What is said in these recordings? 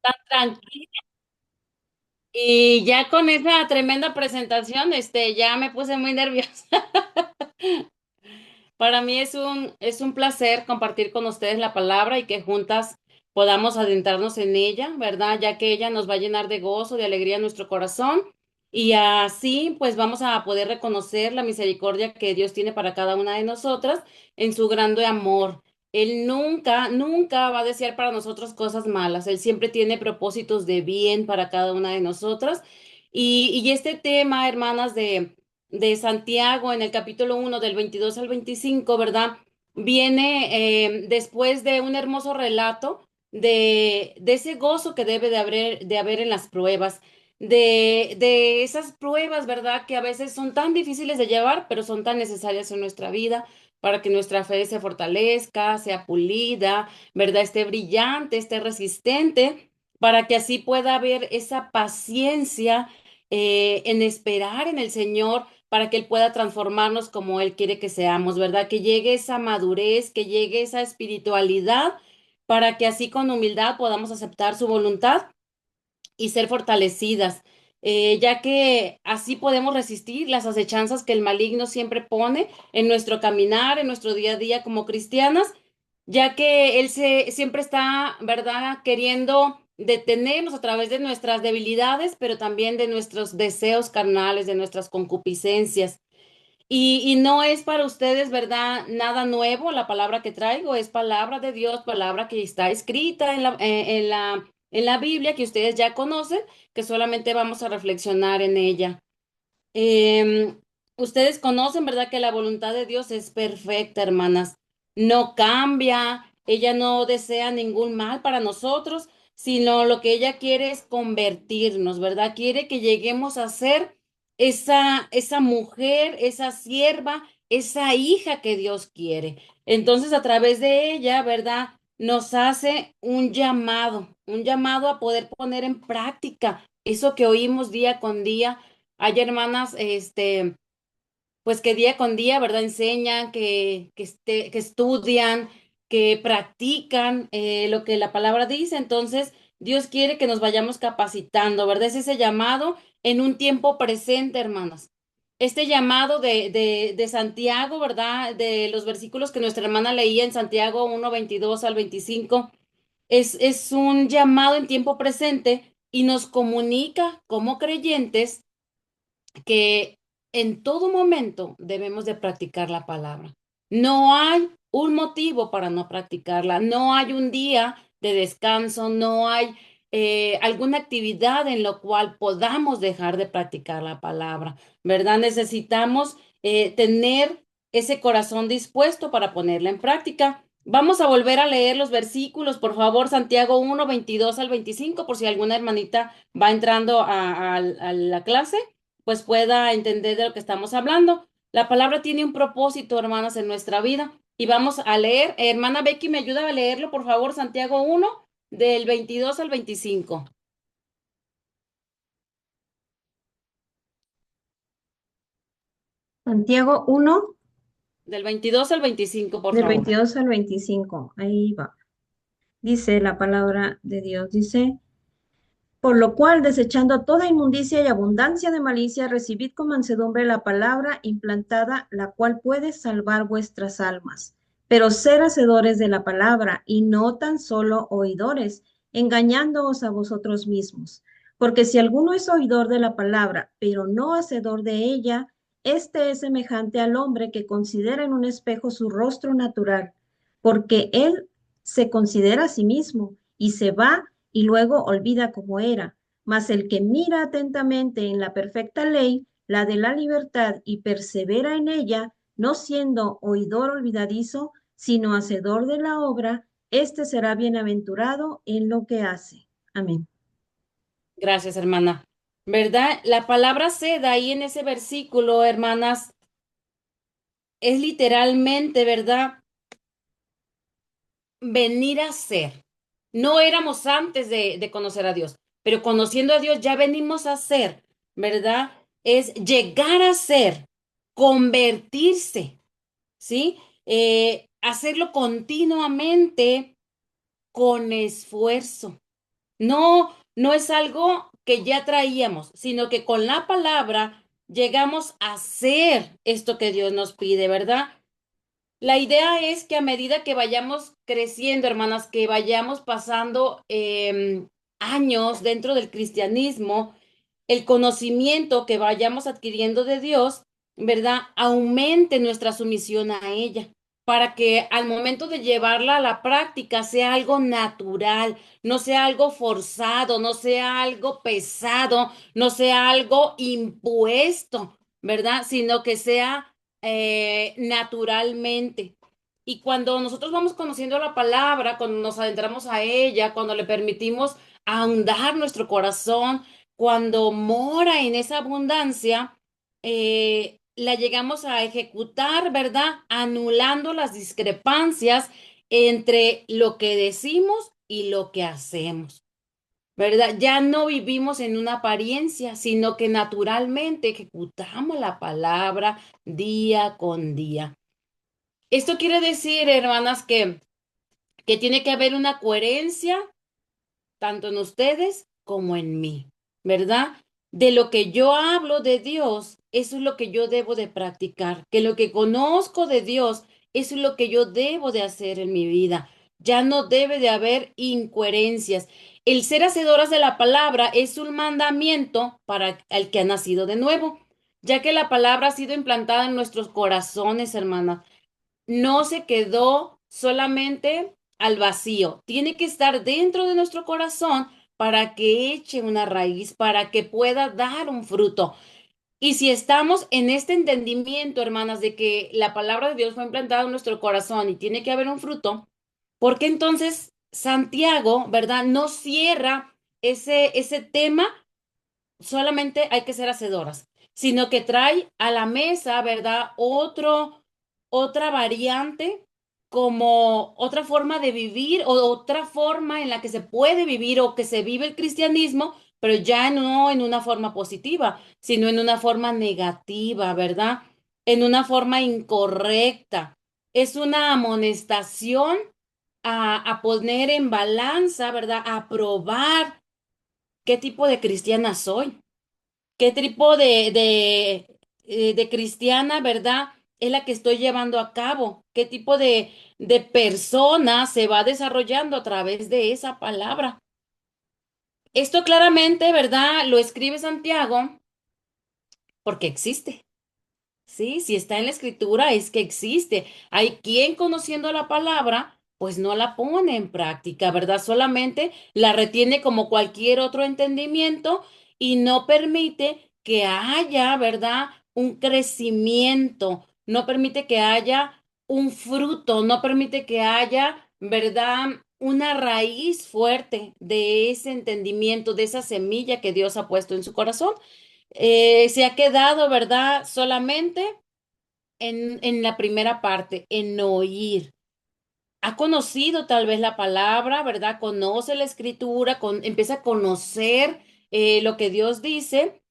Tan tranquila. Y ya con esa tremenda presentación, ya me puse muy nerviosa. Para mí es un placer compartir con ustedes la palabra y que juntas podamos adentrarnos en ella, ¿verdad? Ya que ella nos va a llenar de gozo, de alegría en nuestro corazón y así pues vamos a poder reconocer la misericordia que Dios tiene para cada una de nosotras en su grande amor. Él nunca, nunca va a desear para nosotros cosas malas. Él siempre tiene propósitos de bien para cada una de nosotras. Y este tema, hermanas, de Santiago en el capítulo 1 del 22 al 25, ¿verdad? Viene después de un hermoso relato de ese gozo que debe de haber en las pruebas, de esas pruebas, ¿verdad? Que a veces son tan difíciles de llevar, pero son tan necesarias en nuestra vida para que nuestra fe se fortalezca, sea pulida, ¿verdad? Esté brillante, esté resistente, para que así pueda haber esa paciencia en esperar en el Señor para que Él pueda transformarnos como Él quiere que seamos, ¿verdad? Que llegue esa madurez, que llegue esa espiritualidad, para que así con humildad podamos aceptar su voluntad y ser fortalecidas, ya que así podemos resistir las acechanzas que el maligno siempre pone en nuestro caminar, en nuestro día a día como cristianas, ya que siempre está, ¿verdad?, queriendo detenernos a través de nuestras debilidades, pero también de nuestros deseos carnales, de nuestras concupiscencias. Y no es para ustedes, ¿verdad? Nada nuevo. La palabra que traigo es palabra de Dios, palabra que está escrita en la Biblia, que ustedes ya conocen, que solamente vamos a reflexionar en ella. Em, Ustedes conocen, ¿verdad? Que la voluntad de Dios es perfecta, hermanas. No cambia, ella no desea ningún mal para nosotros, sino lo que ella quiere es convertirnos, ¿verdad? Quiere que lleguemos a ser esa mujer, esa sierva, esa hija que Dios quiere. Entonces, a través de ella, ¿verdad? Nos hace un llamado a poder poner en práctica eso que oímos día con día. Hay hermanas, pues que día con día, ¿verdad? Enseñan, que estudian, que practican lo que la palabra dice. Entonces, Dios quiere que nos vayamos capacitando, ¿verdad? Es ese llamado en un tiempo presente, hermanas. Este llamado de Santiago, ¿verdad? De los versículos que nuestra hermana leía en Santiago 1:22 al 25, es un llamado en tiempo presente y nos comunica como creyentes que en todo momento debemos de practicar la palabra. No hay un motivo para no practicarla, no hay un día de descanso, no hay alguna actividad en lo cual podamos dejar de practicar la palabra, ¿verdad? Necesitamos tener ese corazón dispuesto para ponerla en práctica. Vamos a volver a leer los versículos, por favor, Santiago 1:22 al 25, por si alguna hermanita va entrando a la clase pues pueda entender de lo que estamos hablando. La palabra tiene un propósito, hermanas, en nuestra vida. Y vamos a leer. Hermana Becky, ¿me ayuda a leerlo, por favor? Santiago 1 del 22 al 25. Santiago 1, Del 22 al 25, por del favor. 22 al 25. Ahí va. Dice la palabra de Dios. Dice, por lo cual, desechando toda inmundicia y abundancia de malicia, recibid con mansedumbre la palabra implantada, la cual puede salvar vuestras almas. Pero ser hacedores de la palabra y no tan solo oidores, engañándoos a vosotros mismos. Porque si alguno es oidor de la palabra, pero no hacedor de ella, este es semejante al hombre que considera en un espejo su rostro natural, porque él se considera a sí mismo y se va y luego olvida cómo era. Mas el que mira atentamente en la perfecta ley, la de la libertad, y persevera en ella, no siendo oidor olvidadizo, sino hacedor de la obra, éste será bienaventurado en lo que hace. Amén. Gracias, hermana. ¿Verdad? La palabra sed ahí en ese versículo, hermanas, es literalmente, ¿verdad? Venir a ser. No éramos antes de conocer a Dios, pero conociendo a Dios ya venimos a ser, ¿verdad? Es llegar a ser, convertirse, ¿sí? Hacerlo continuamente con esfuerzo. No, no es algo que ya traíamos, sino que con la palabra llegamos a hacer esto que Dios nos pide, ¿verdad? La idea es que a medida que vayamos creciendo, hermanas, que vayamos pasando años dentro del cristianismo, el conocimiento que vayamos adquiriendo de Dios, ¿verdad? Aumente nuestra sumisión a ella, para que al momento de llevarla a la práctica sea algo natural, no sea algo forzado, no sea algo pesado, no sea algo impuesto, ¿verdad? Sino que sea naturalmente. Y cuando nosotros vamos conociendo la palabra, cuando nos adentramos a ella, cuando le permitimos ahondar nuestro corazón, cuando mora en esa abundancia, la llegamos a ejecutar, ¿verdad? Anulando las discrepancias entre lo que decimos y lo que hacemos, ¿verdad? Ya no vivimos en una apariencia, sino que naturalmente ejecutamos la palabra día con día. Esto quiere decir, hermanas, que tiene que haber una coherencia tanto en ustedes como en mí, ¿verdad? De lo que yo hablo de Dios, eso es lo que yo debo de practicar, que lo que conozco de Dios, eso es lo que yo debo de hacer en mi vida. Ya no debe de haber incoherencias. El ser hacedoras de la palabra es un mandamiento para el que ha nacido de nuevo, ya que la palabra ha sido implantada en nuestros corazones, hermanas, no se quedó solamente al vacío, tiene que estar dentro de nuestro corazón para que eche una raíz, para que pueda dar un fruto. Y si estamos en este entendimiento, hermanas, de que la palabra de Dios fue implantada en nuestro corazón y tiene que haber un fruto, ¿por qué entonces Santiago, verdad, no cierra ese tema? Solamente hay que ser hacedoras, sino que trae a la mesa, ¿verdad? Otra variante, como otra forma de vivir o otra forma en la que se puede vivir o que se vive el cristianismo, pero ya no en una forma positiva, sino en una forma negativa, ¿verdad? En una forma incorrecta. Es una amonestación a poner en balanza, ¿verdad? A probar qué tipo de cristiana soy, qué tipo de cristiana, ¿verdad? Es la que estoy llevando a cabo, qué tipo de persona se va desarrollando a través de esa palabra. Esto claramente, ¿verdad? Lo escribe Santiago porque existe. Sí, si está en la escritura es que existe. Hay quien conociendo la palabra, pues no la pone en práctica, ¿verdad? Solamente la retiene como cualquier otro entendimiento y no permite que haya, ¿verdad? Un crecimiento, no permite que haya un fruto, no permite que haya, ¿verdad? Una raíz fuerte de ese entendimiento, de esa semilla que Dios ha puesto en su corazón. Se ha quedado, ¿verdad? Solamente en la primera parte, en oír. Ha conocido tal vez la palabra, ¿verdad? Conoce la escritura, empieza a conocer lo que Dios dice,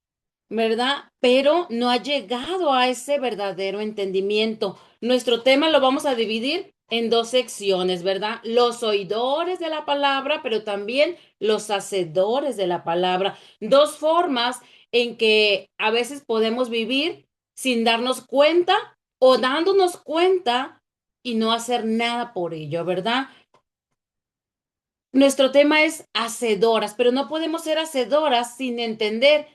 ¿verdad? Pero no ha llegado a ese verdadero entendimiento. Nuestro tema lo vamos a dividir en dos secciones, ¿verdad? Los oidores de la palabra, pero también los hacedores de la palabra. Dos formas en que a veces podemos vivir sin darnos cuenta o dándonos cuenta y no hacer nada por ello, ¿verdad? Nuestro tema es hacedoras, pero no podemos ser hacedoras sin entender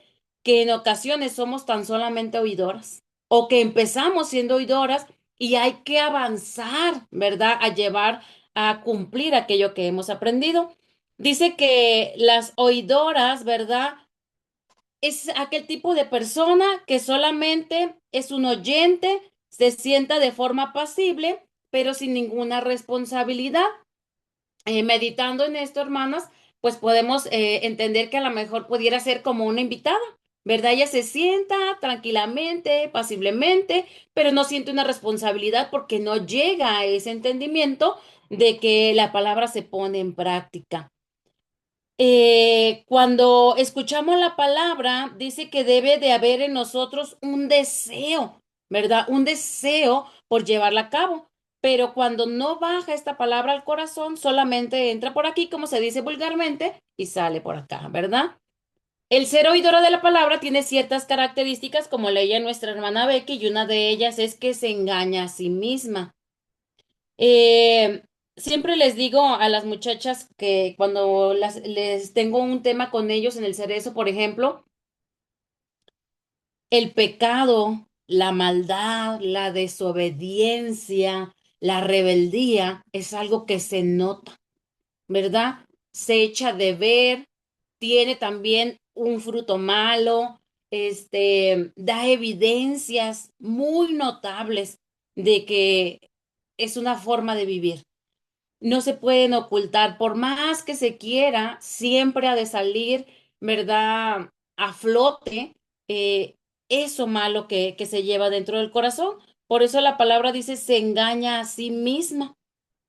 que en ocasiones somos tan solamente oidoras o que empezamos siendo oidoras y hay que avanzar, ¿verdad? A llevar a cumplir aquello que hemos aprendido. Dice que las oidoras, ¿verdad? Es aquel tipo de persona que solamente es un oyente, se sienta de forma pasible, pero sin ninguna responsabilidad. Meditando en esto, hermanas, pues podemos entender que a lo mejor pudiera ser como una invitada, ¿verdad? Ella se sienta tranquilamente, pasiblemente, pero no siente una responsabilidad porque no llega a ese entendimiento de que la palabra se pone en práctica. Cuando escuchamos la palabra, dice que debe de haber en nosotros un deseo, ¿verdad? Un deseo por llevarla a cabo. pero cuando no baja esta palabra al corazón, solamente entra por aquí, como se dice vulgarmente, y sale por acá, ¿verdad? El ser oidora de la palabra tiene ciertas características, como leía nuestra hermana Becky, y una de ellas es que se engaña a sí misma. Eh, Siempre les digo a las muchachas que cuando les tengo un tema con ellos en el cerezo, por ejemplo, el pecado, la maldad, la desobediencia, la rebeldía es algo que se nota, ¿verdad? Se echa de ver, tiene también un fruto malo, da evidencias muy notables de que es una forma de vivir. No se pueden ocultar, por más que se quiera, siempre ha de salir, ¿verdad? A flote eh, eso malo que se lleva dentro del corazón. Por eso la palabra dice, se engaña a sí misma,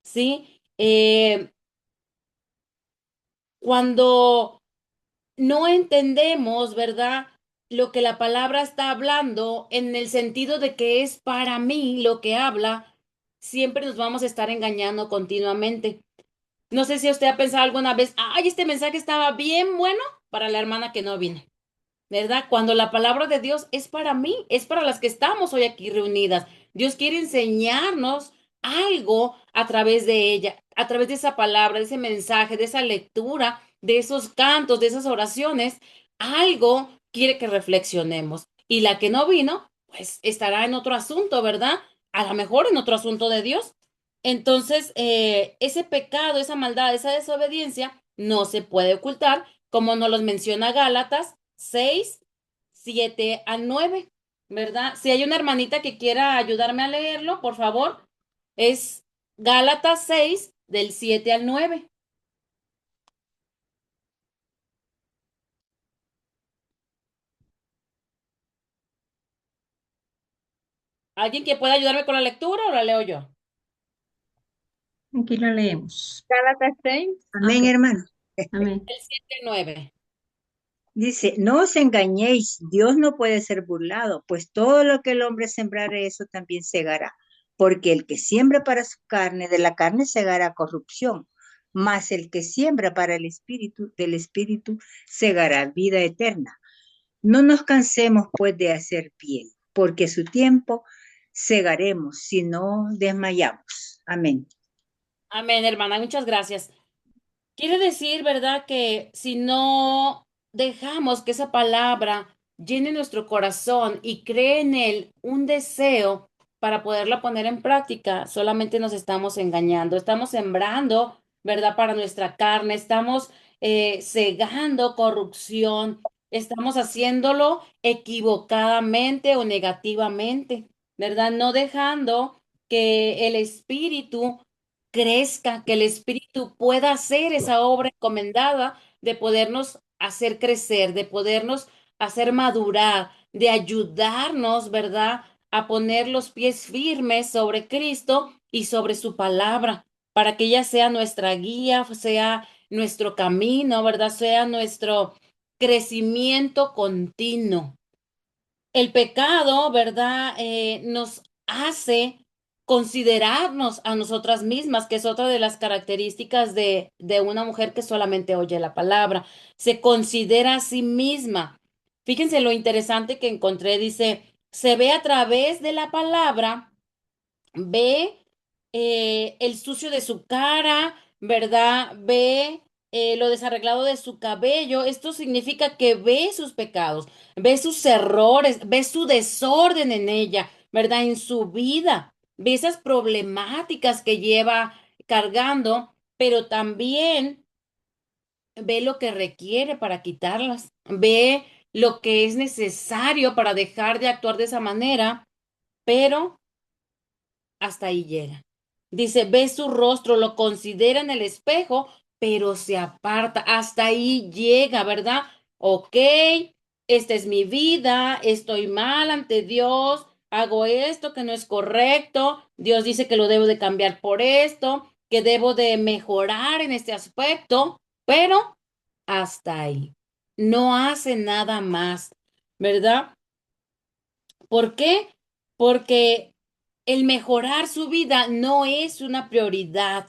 ¿sí? Cuando no entendemos, ¿verdad? Lo que la palabra está hablando en el sentido de que es para mí lo que habla, siempre nos vamos a estar engañando continuamente. No sé si usted ha pensado alguna vez, ay, este mensaje estaba bien bueno para la hermana que no vino. ¿Verdad? Cuando la palabra de Dios es para mí, es para las que estamos hoy aquí reunidas. Dios quiere enseñarnos algo a través de ella, a través de esa palabra, de ese mensaje, de esa lectura, de esos cantos, de esas oraciones. Algo quiere que reflexionemos. Y la que no vino, pues estará en otro asunto, ¿verdad? A lo mejor en otro asunto de Dios. Entonces, ese pecado, esa maldad, esa desobediencia no se puede ocultar, como nos los menciona Gálatas 6, 7 al 9, ¿verdad? Si hay una hermanita que quiera ayudarme a leerlo, por favor, es Gálatas 6 del 7 al 9. ¿Alguien que pueda ayudarme con la lectura o la leo yo? Aquí la leemos. Gálatas 6. Ok, Amén, hermano. amén. El 7 al 9. Dice, no os engañéis, Dios no puede ser burlado, pues todo lo que el hombre sembrare, eso también segará. Porque el que siembra para su carne, de la carne segará corrupción, mas el que siembra para el espíritu, del espíritu segará vida eterna. No nos cansemos, pues, de hacer bien, porque su tiempo segaremos si no desmayamos. Amén. Amén, hermana, muchas gracias. Quiere decir, ¿verdad? Que si no dejamos que esa palabra llene nuestro corazón y cree en él un deseo para poderla poner en práctica, solamente nos estamos engañando, estamos sembrando, ¿verdad? Para nuestra carne, estamos cegando corrupción, estamos haciéndolo equivocadamente o negativamente, ¿verdad? No dejando que el espíritu crezca, que el Espíritu pueda hacer esa obra encomendada de podernos hacer crecer, de podernos hacer madurar, de ayudarnos, ¿verdad? A poner los pies firmes sobre Cristo y sobre su palabra, para que ella sea nuestra guía, sea nuestro camino, ¿verdad? Sea nuestro crecimiento continuo. El pecado, ¿verdad? Nos hace considerarnos a nosotras mismas, que es otra de las características de una mujer que solamente oye la palabra. Se considera a sí misma. Fíjense lo interesante que encontré. Dice, se ve a través de la palabra, ve el sucio de su cara, ¿verdad? Ve lo desarreglado de su cabello. Esto significa que ve sus pecados, ve sus errores, ve su desorden en ella, ¿verdad? En su vida, ve esas problemáticas que lleva cargando, pero también ve lo que requiere para quitarlas, ve lo que es necesario para dejar de actuar de esa manera, pero hasta ahí llega. Dice, ve su rostro, lo considera en el espejo, pero se aparta. Hasta ahí llega, ¿verdad? Ok, esta es mi vida, estoy mal ante Dios, hago esto que no es correcto. Dios dice que lo debo de cambiar por esto, que debo de mejorar en este aspecto, pero hasta ahí. No hace nada más, ¿verdad? ¿Por qué? Porque el mejorar su vida no es una prioridad.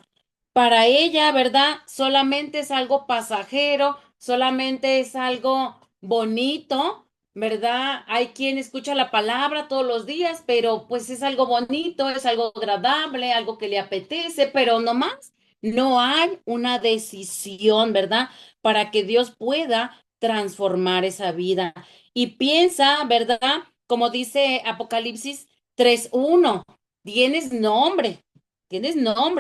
Para ella, ¿verdad? Solamente es algo pasajero, solamente es algo bonito, ¿verdad? Hay quien escucha la palabra todos los días, pero pues es algo bonito, es algo agradable, algo que le apetece, pero no más. No hay una decisión, ¿verdad? Para que Dios pueda transformar esa vida. Y piensa, ¿verdad? Como dice Apocalipsis 3:1, tienes nombre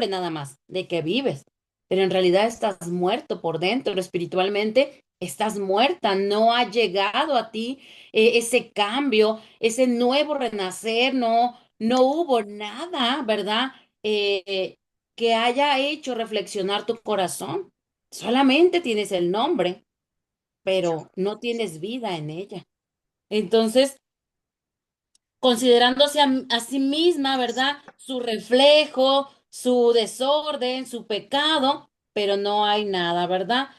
nada más de que vives, pero en realidad estás muerto por dentro, espiritualmente estás muerta, no ha llegado a ti ese cambio, ese nuevo renacer, no hubo nada, ¿verdad? Que haya hecho reflexionar tu corazón. Solamente tienes el nombre, pero no tienes vida en ella. Entonces, considerándose a sí misma, ¿verdad? Su reflejo, su desorden, su pecado, pero no hay nada, ¿verdad?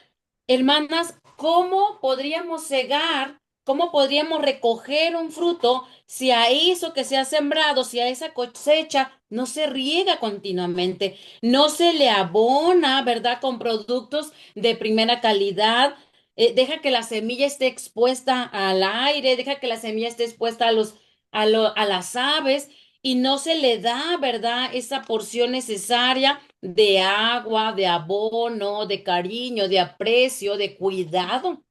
Hermanas, ¿cómo podríamos cegar? ¿Cómo podríamos recoger un fruto si a eso que se ha sembrado, si a esa cosecha no se riega continuamente, no se le abona, ¿verdad? Con productos de primera calidad. Deja que la semilla esté expuesta al aire, deja que la semilla esté expuesta a las aves y no se le da, ¿verdad? Esa porción necesaria de agua, de abono, de cariño, de aprecio, de cuidado.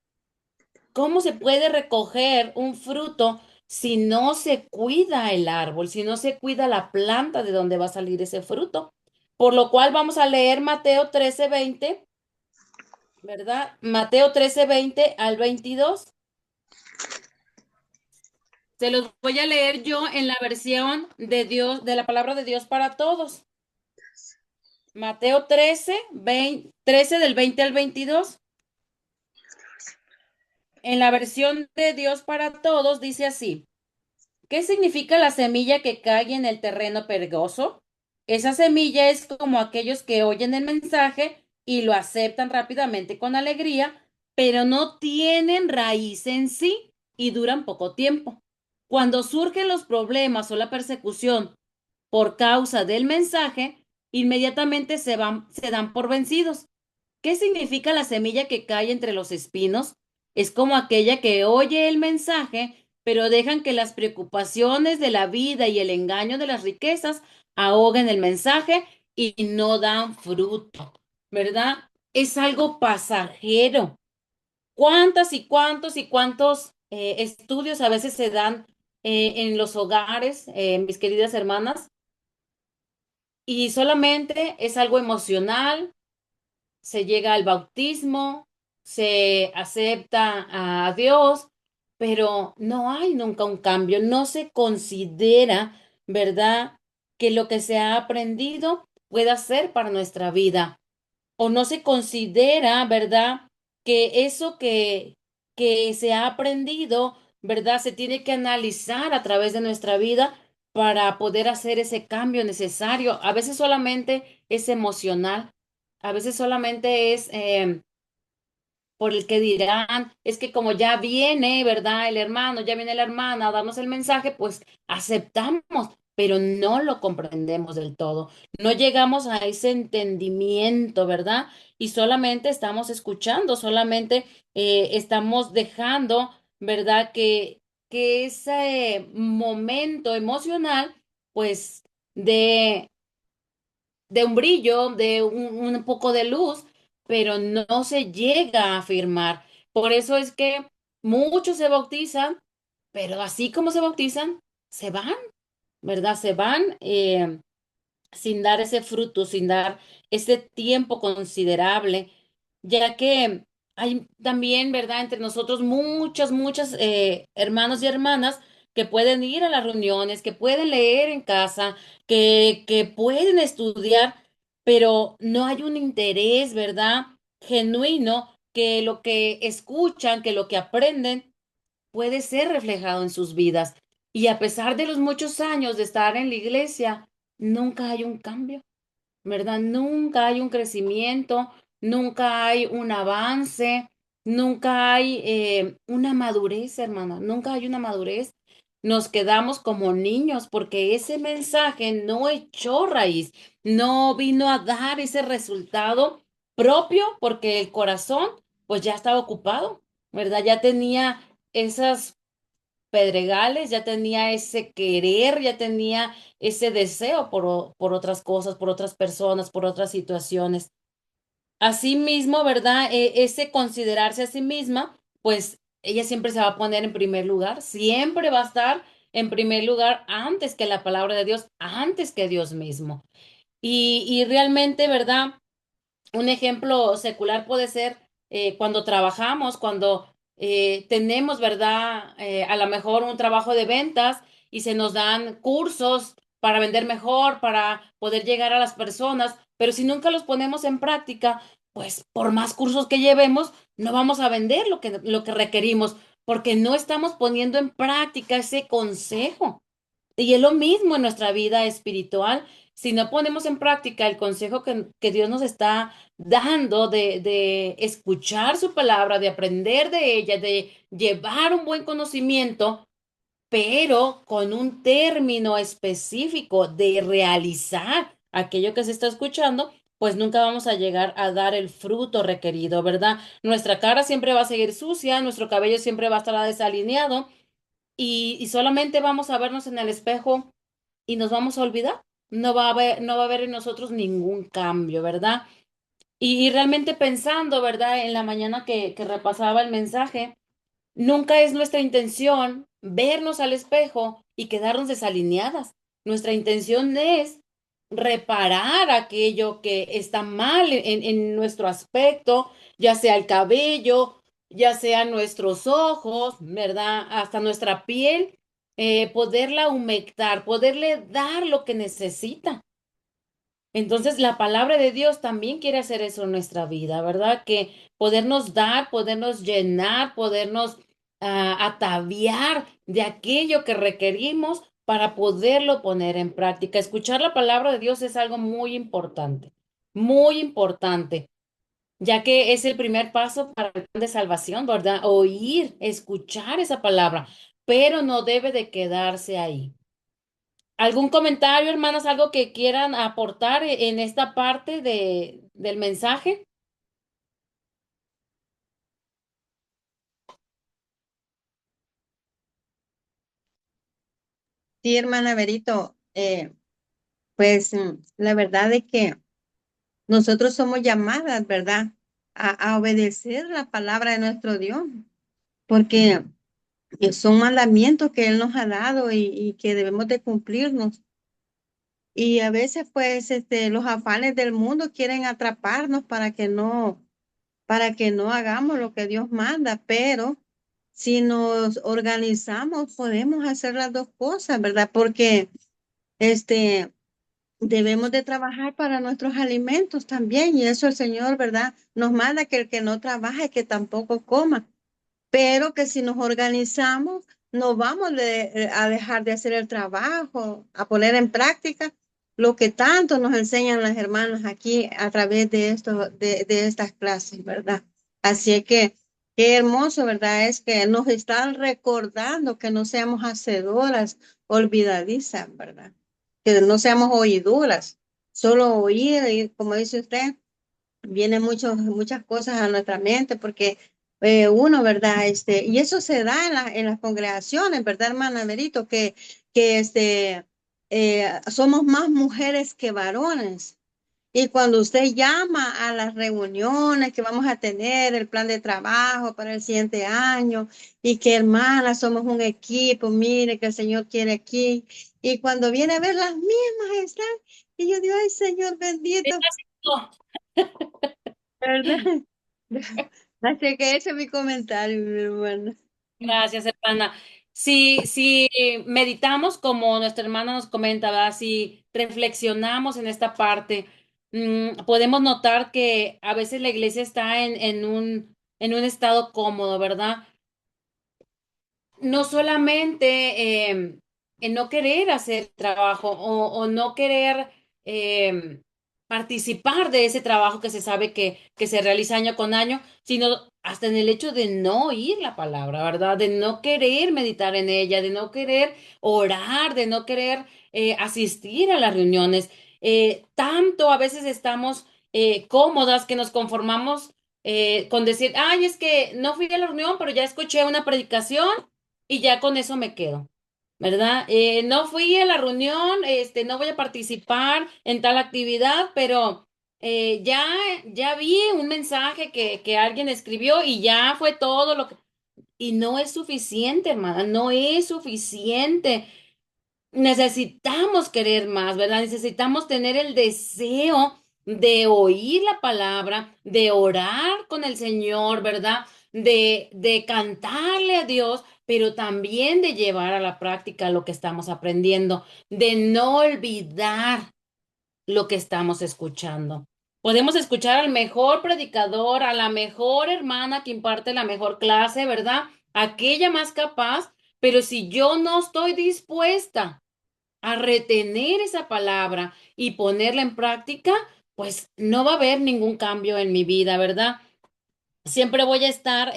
¿Cómo se puede recoger un fruto si no se cuida el árbol, si no se cuida la planta de donde va a salir ese fruto? Por lo cual vamos a leer Mateo 13:20, ¿verdad? Mateo 13:20 al 22. Se los voy a leer yo en la versión de Dios, de la palabra de Dios para todos. Mateo 13 del 20 al 22. En la versión de Dios para todos dice así: ¿qué significa la semilla que cae en el terreno pedregoso? Esa semilla es como aquellos que oyen el mensaje y lo aceptan rápidamente con alegría, pero no tienen raíz en sí y duran poco tiempo. Cuando surgen los problemas o la persecución por causa del mensaje, inmediatamente se dan por vencidos. ¿Qué significa la semilla que cae entre los espinos? Es como aquella que oye el mensaje, pero dejan que las preocupaciones de la vida y el engaño de las riquezas ahoguen el mensaje y no dan fruto, ¿verdad? Es algo pasajero. ¿Cuántas y cuántos y cuántos estudios a veces se dan en los hogares, mis queridas hermanas? Y solamente es algo emocional, se llega al bautismo, se acepta a Dios, pero no hay nunca un cambio, no se considera, ¿verdad?, que lo que se ha aprendido pueda ser para nuestra vida, o no se considera, ¿verdad?, que eso que se ha aprendido, ¿verdad?, se tiene que analizar a través de nuestra vida para poder hacer ese cambio necesario. A veces solamente es emocional, a veces solamente es por el que dirán, es que como ya viene, ¿verdad? El hermano, ya viene la hermana a darnos el mensaje, pues aceptamos, pero no lo comprendemos del todo. No llegamos a ese entendimiento, ¿verdad? Y solamente estamos escuchando, solamente estamos dejando, ¿verdad? Que ese momento emocional, pues, de un brillo, de un poco de luz, pero no se llega a afirmar. Por eso es que muchos se bautizan, pero así como se bautizan, se van, ¿verdad? Se van sin dar ese fruto, sin dar ese tiempo considerable, ya que hay también, ¿verdad?, entre nosotros muchas hermanos y hermanas que pueden ir a las reuniones, que pueden leer en casa, que pueden estudiar, pero no hay un interés, ¿verdad?, genuino, que lo que escuchan, que lo que aprenden puede ser reflejado en sus vidas. Y a pesar de los muchos años de estar en la iglesia, nunca hay un cambio, ¿verdad? Nunca hay un crecimiento, nunca hay un avance, nunca hay una madurez, hermana, nunca hay una madurez. nos quedamos como niños porque ese mensaje no echó raíz, no vino a dar ese resultado propio porque el corazón pues ya estaba ocupado, ¿verdad? Ya tenía esas pedregales, ya tenía ese querer, ya tenía ese deseo por otras cosas, por otras personas, por otras situaciones. Asimismo, ¿verdad? Ese considerarse a sí misma, pues ella siempre se va a poner en primer lugar, siempre va a estar en primer lugar antes que la palabra de Dios, antes que Dios mismo. Y realmente, ¿verdad? Un ejemplo secular puede ser cuando trabajamos, cuando tenemos, ¿verdad? A lo mejor un trabajo de ventas y se nos dan cursos para vender mejor, para poder llegar a las personas, pero si nunca los ponemos en práctica, pues por más cursos que llevemos, no vamos a vender lo que requerimos, porque no estamos poniendo en práctica ese consejo. Y es lo mismo en nuestra vida espiritual. Si no ponemos en práctica el consejo que Dios nos está dando de escuchar su palabra, de aprender de ella, de llevar un buen conocimiento, pero con un término específico de realizar aquello que se está escuchando, pues nunca vamos a llegar a dar el fruto requerido, ¿verdad? Nuestra cara siempre va a seguir sucia, nuestro cabello siempre va a estar desalineado y solamente vamos a vernos en el espejo y nos vamos a olvidar. No va a haber en nosotros ningún cambio, ¿verdad? Y realmente pensando, ¿verdad? En la mañana que repasaba el mensaje, nunca es nuestra intención vernos al espejo y quedarnos desalineadas. Nuestra intención es reparar aquello que está mal en nuestro aspecto, ya sea el cabello, ya sea nuestros ojos, ¿verdad? Hasta nuestra piel, poderla humectar, poderle dar lo que necesita. Entonces, la palabra de Dios también quiere hacer eso en nuestra vida, ¿verdad? Que podernos dar, podernos llenar, podernos ataviar de aquello que requerimos para poderlo poner en práctica. Escuchar la palabra de Dios es algo muy importante, ya que es el primer paso para el plan de salvación, ¿verdad? Oír, escuchar esa palabra, pero no debe de quedarse ahí. ¿Algún comentario, hermanos, algo que quieran aportar en esta parte del mensaje? Sí, hermana Berito, pues la verdad es que nosotros somos llamadas, ¿verdad? A obedecer la palabra de nuestro Dios, porque son mandamientos que Él nos ha dado y que debemos de cumplirnos. Y a veces, pues, los afanes del mundo quieren atraparnos para que no hagamos lo que Dios manda, pero si nos organizamos, podemos hacer las dos cosas, ¿verdad? Porque, este, debemos de trabajar para nuestros alimentos también, y eso el Señor, ¿verdad? Nos manda que el que no trabaje, que tampoco coma, pero que si nos organizamos, no vamos a dejar de hacer el trabajo, a poner en práctica lo que tanto nos enseñan las hermanas aquí a través de esto, de estas clases, ¿verdad? Así es que qué hermoso, ¿verdad? Es que nos están recordando que no seamos hacedoras, olvidadizas, ¿verdad? Que no seamos oídoras, solo oír, y como dice usted, vienen muchas cosas a nuestra mente porque uno, ¿verdad? Y eso se da en las congregaciones, ¿verdad, hermana Merito? Que somos más mujeres que varones. Y cuando usted llama a las reuniones que vamos a tener, el plan de trabajo para el siguiente año, y que hermanas somos un equipo, mire que el Señor quiere aquí. Y cuando viene a ver las mismas están, y yo digo, ay Señor bendito, ¿verdad? Así que ese es mi comentario, mi hermano. Gracias, hermana. Si meditamos, como nuestra hermana nos comenta, ¿verdad? Si reflexionamos en esta parte, podemos notar que a veces la iglesia está en un estado cómodo, ¿verdad? No solamente en no querer hacer trabajo o no querer participar de ese trabajo que se sabe que se realiza año con año, sino hasta en el hecho de no oír la palabra, ¿verdad? De no querer meditar en ella, de no querer orar, de no querer asistir a las reuniones. Tanto a veces estamos cómodas que nos conformamos con decir, ay, es que no fui a la reunión, pero ya escuché una predicación y ya con eso me quedo. ¿Verdad? No fui a la reunión, no voy a participar en tal actividad, pero ya vi un mensaje que alguien escribió y ya fue todo lo que... Y no es suficiente, hermana, no es suficiente. Necesitamos querer más, ¿verdad? Necesitamos tener el deseo de oír la palabra, de orar con el Señor, ¿verdad? De cantarle a Dios, pero también de llevar a la práctica lo que estamos aprendiendo, de no olvidar lo que estamos escuchando. Podemos escuchar al mejor predicador, a la mejor hermana que imparte la mejor clase, ¿verdad? Aquella más capaz, pero si yo no estoy dispuesta a retener esa palabra y ponerla en práctica, pues no va a haber ningún cambio en mi vida, ¿verdad? Siempre voy a estar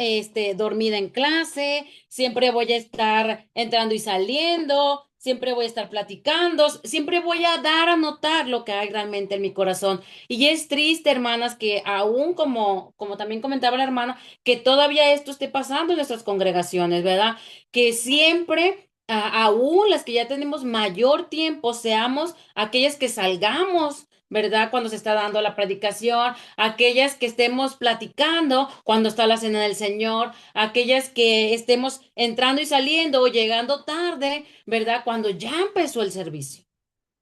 dormida en clase, siempre voy a estar entrando y saliendo, siempre voy a estar platicando, siempre voy a dar a notar lo que hay realmente en mi corazón. Y es triste, hermanas, que aún como también comentaba la hermana, que todavía esto esté pasando en nuestras congregaciones, ¿verdad? Que siempre, aún las que ya tenemos mayor tiempo, seamos aquellas que salgamos. ¿Verdad? Cuando se está dando la predicación, aquellas que estemos platicando cuando está la cena del Señor, aquellas que estemos entrando y saliendo o llegando tarde, ¿verdad? Cuando ya empezó el servicio.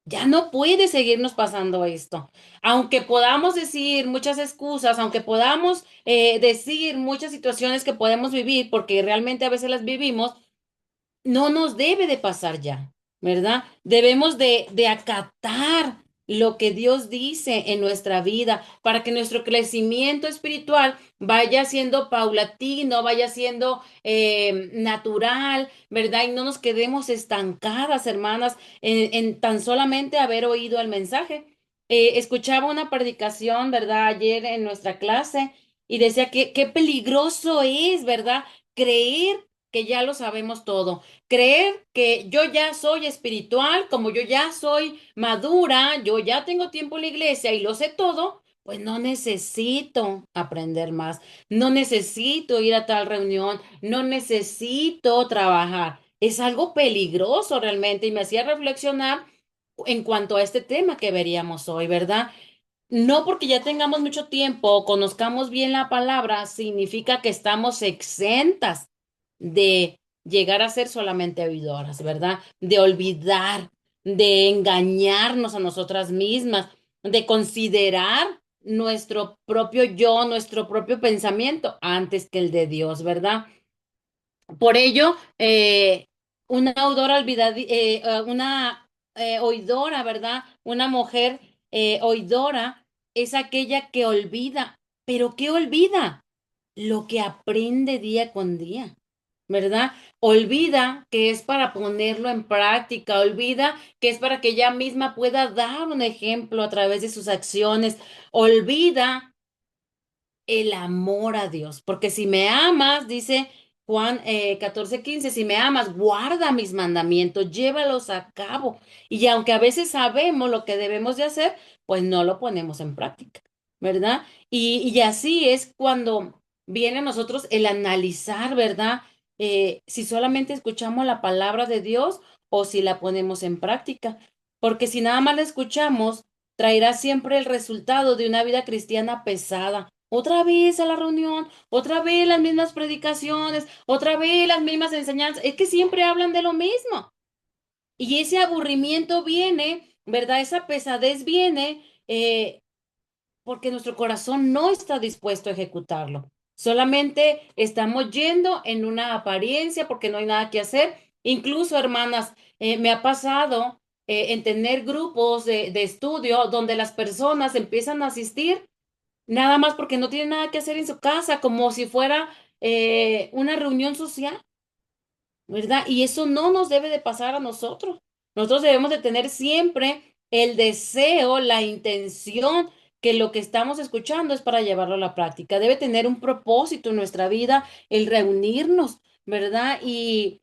Ya no puede seguirnos pasando esto. Aunque podamos decir muchas excusas, aunque podamos decir muchas situaciones que podemos vivir, porque realmente a veces las vivimos, no nos debe de pasar ya, ¿verdad? Debemos de acatar lo que Dios dice en nuestra vida para que nuestro crecimiento espiritual vaya siendo paulatino, vaya siendo natural, ¿verdad? Y no nos quedemos estancadas, hermanas, en tan solamente haber oído el mensaje. Escuchaba una predicación, ¿verdad? Ayer en nuestra clase y decía que qué peligroso es, ¿verdad? Creer que ya lo sabemos todo. Creer que yo ya soy espiritual, como yo ya soy madura, yo ya tengo tiempo en la iglesia y lo sé todo, pues no necesito aprender más, no necesito ir a tal reunión, no necesito trabajar. Es algo peligroso realmente y me hacía reflexionar en cuanto a este tema que veríamos hoy, ¿verdad? No porque ya tengamos mucho tiempo o conozcamos bien la palabra, significa que estamos exentas de llegar a ser solamente oidoras, ¿verdad? De olvidar, de engañarnos a nosotras mismas, de considerar nuestro propio yo, nuestro propio pensamiento antes que el de Dios, ¿verdad? Por ello, una oidora una oidora, ¿verdad? Una mujer oidora es aquella que olvida, pero ¿qué olvida? Lo que aprende día con día, ¿verdad? Olvida que es para ponerlo en práctica, olvida que es para que ella misma pueda dar un ejemplo a través de sus acciones, olvida el amor a Dios, porque si me amas, dice Juan 14:15, si me amas, guarda mis mandamientos, llévalos a cabo. Y aunque a veces sabemos lo que debemos de hacer, pues no lo ponemos en práctica, ¿verdad? Y así es cuando viene a nosotros el analizar, ¿verdad? Si solamente escuchamos la palabra de Dios o si la ponemos en práctica. Porque si nada más la escuchamos, traerá siempre el resultado de una vida cristiana pesada. Otra vez a la reunión, otra vez las mismas predicaciones, otra vez las mismas enseñanzas. Es que siempre hablan de lo mismo. Y ese aburrimiento viene, ¿verdad? Esa pesadez viene porque nuestro corazón no está dispuesto a ejecutarlo. Solamente estamos yendo en una apariencia porque no hay nada que hacer. Incluso, hermanas, me ha pasado en tener grupos de estudio donde las personas empiezan a asistir nada más porque no tiene nada que hacer en su casa, como si fuera una reunión social, ¿verdad? Y eso no nos debe de pasar a nosotros. Nosotros debemos de tener siempre el deseo, la intención que lo que estamos escuchando es para llevarlo a la práctica. Debe tener un propósito en nuestra vida, el reunirnos, ¿verdad? Y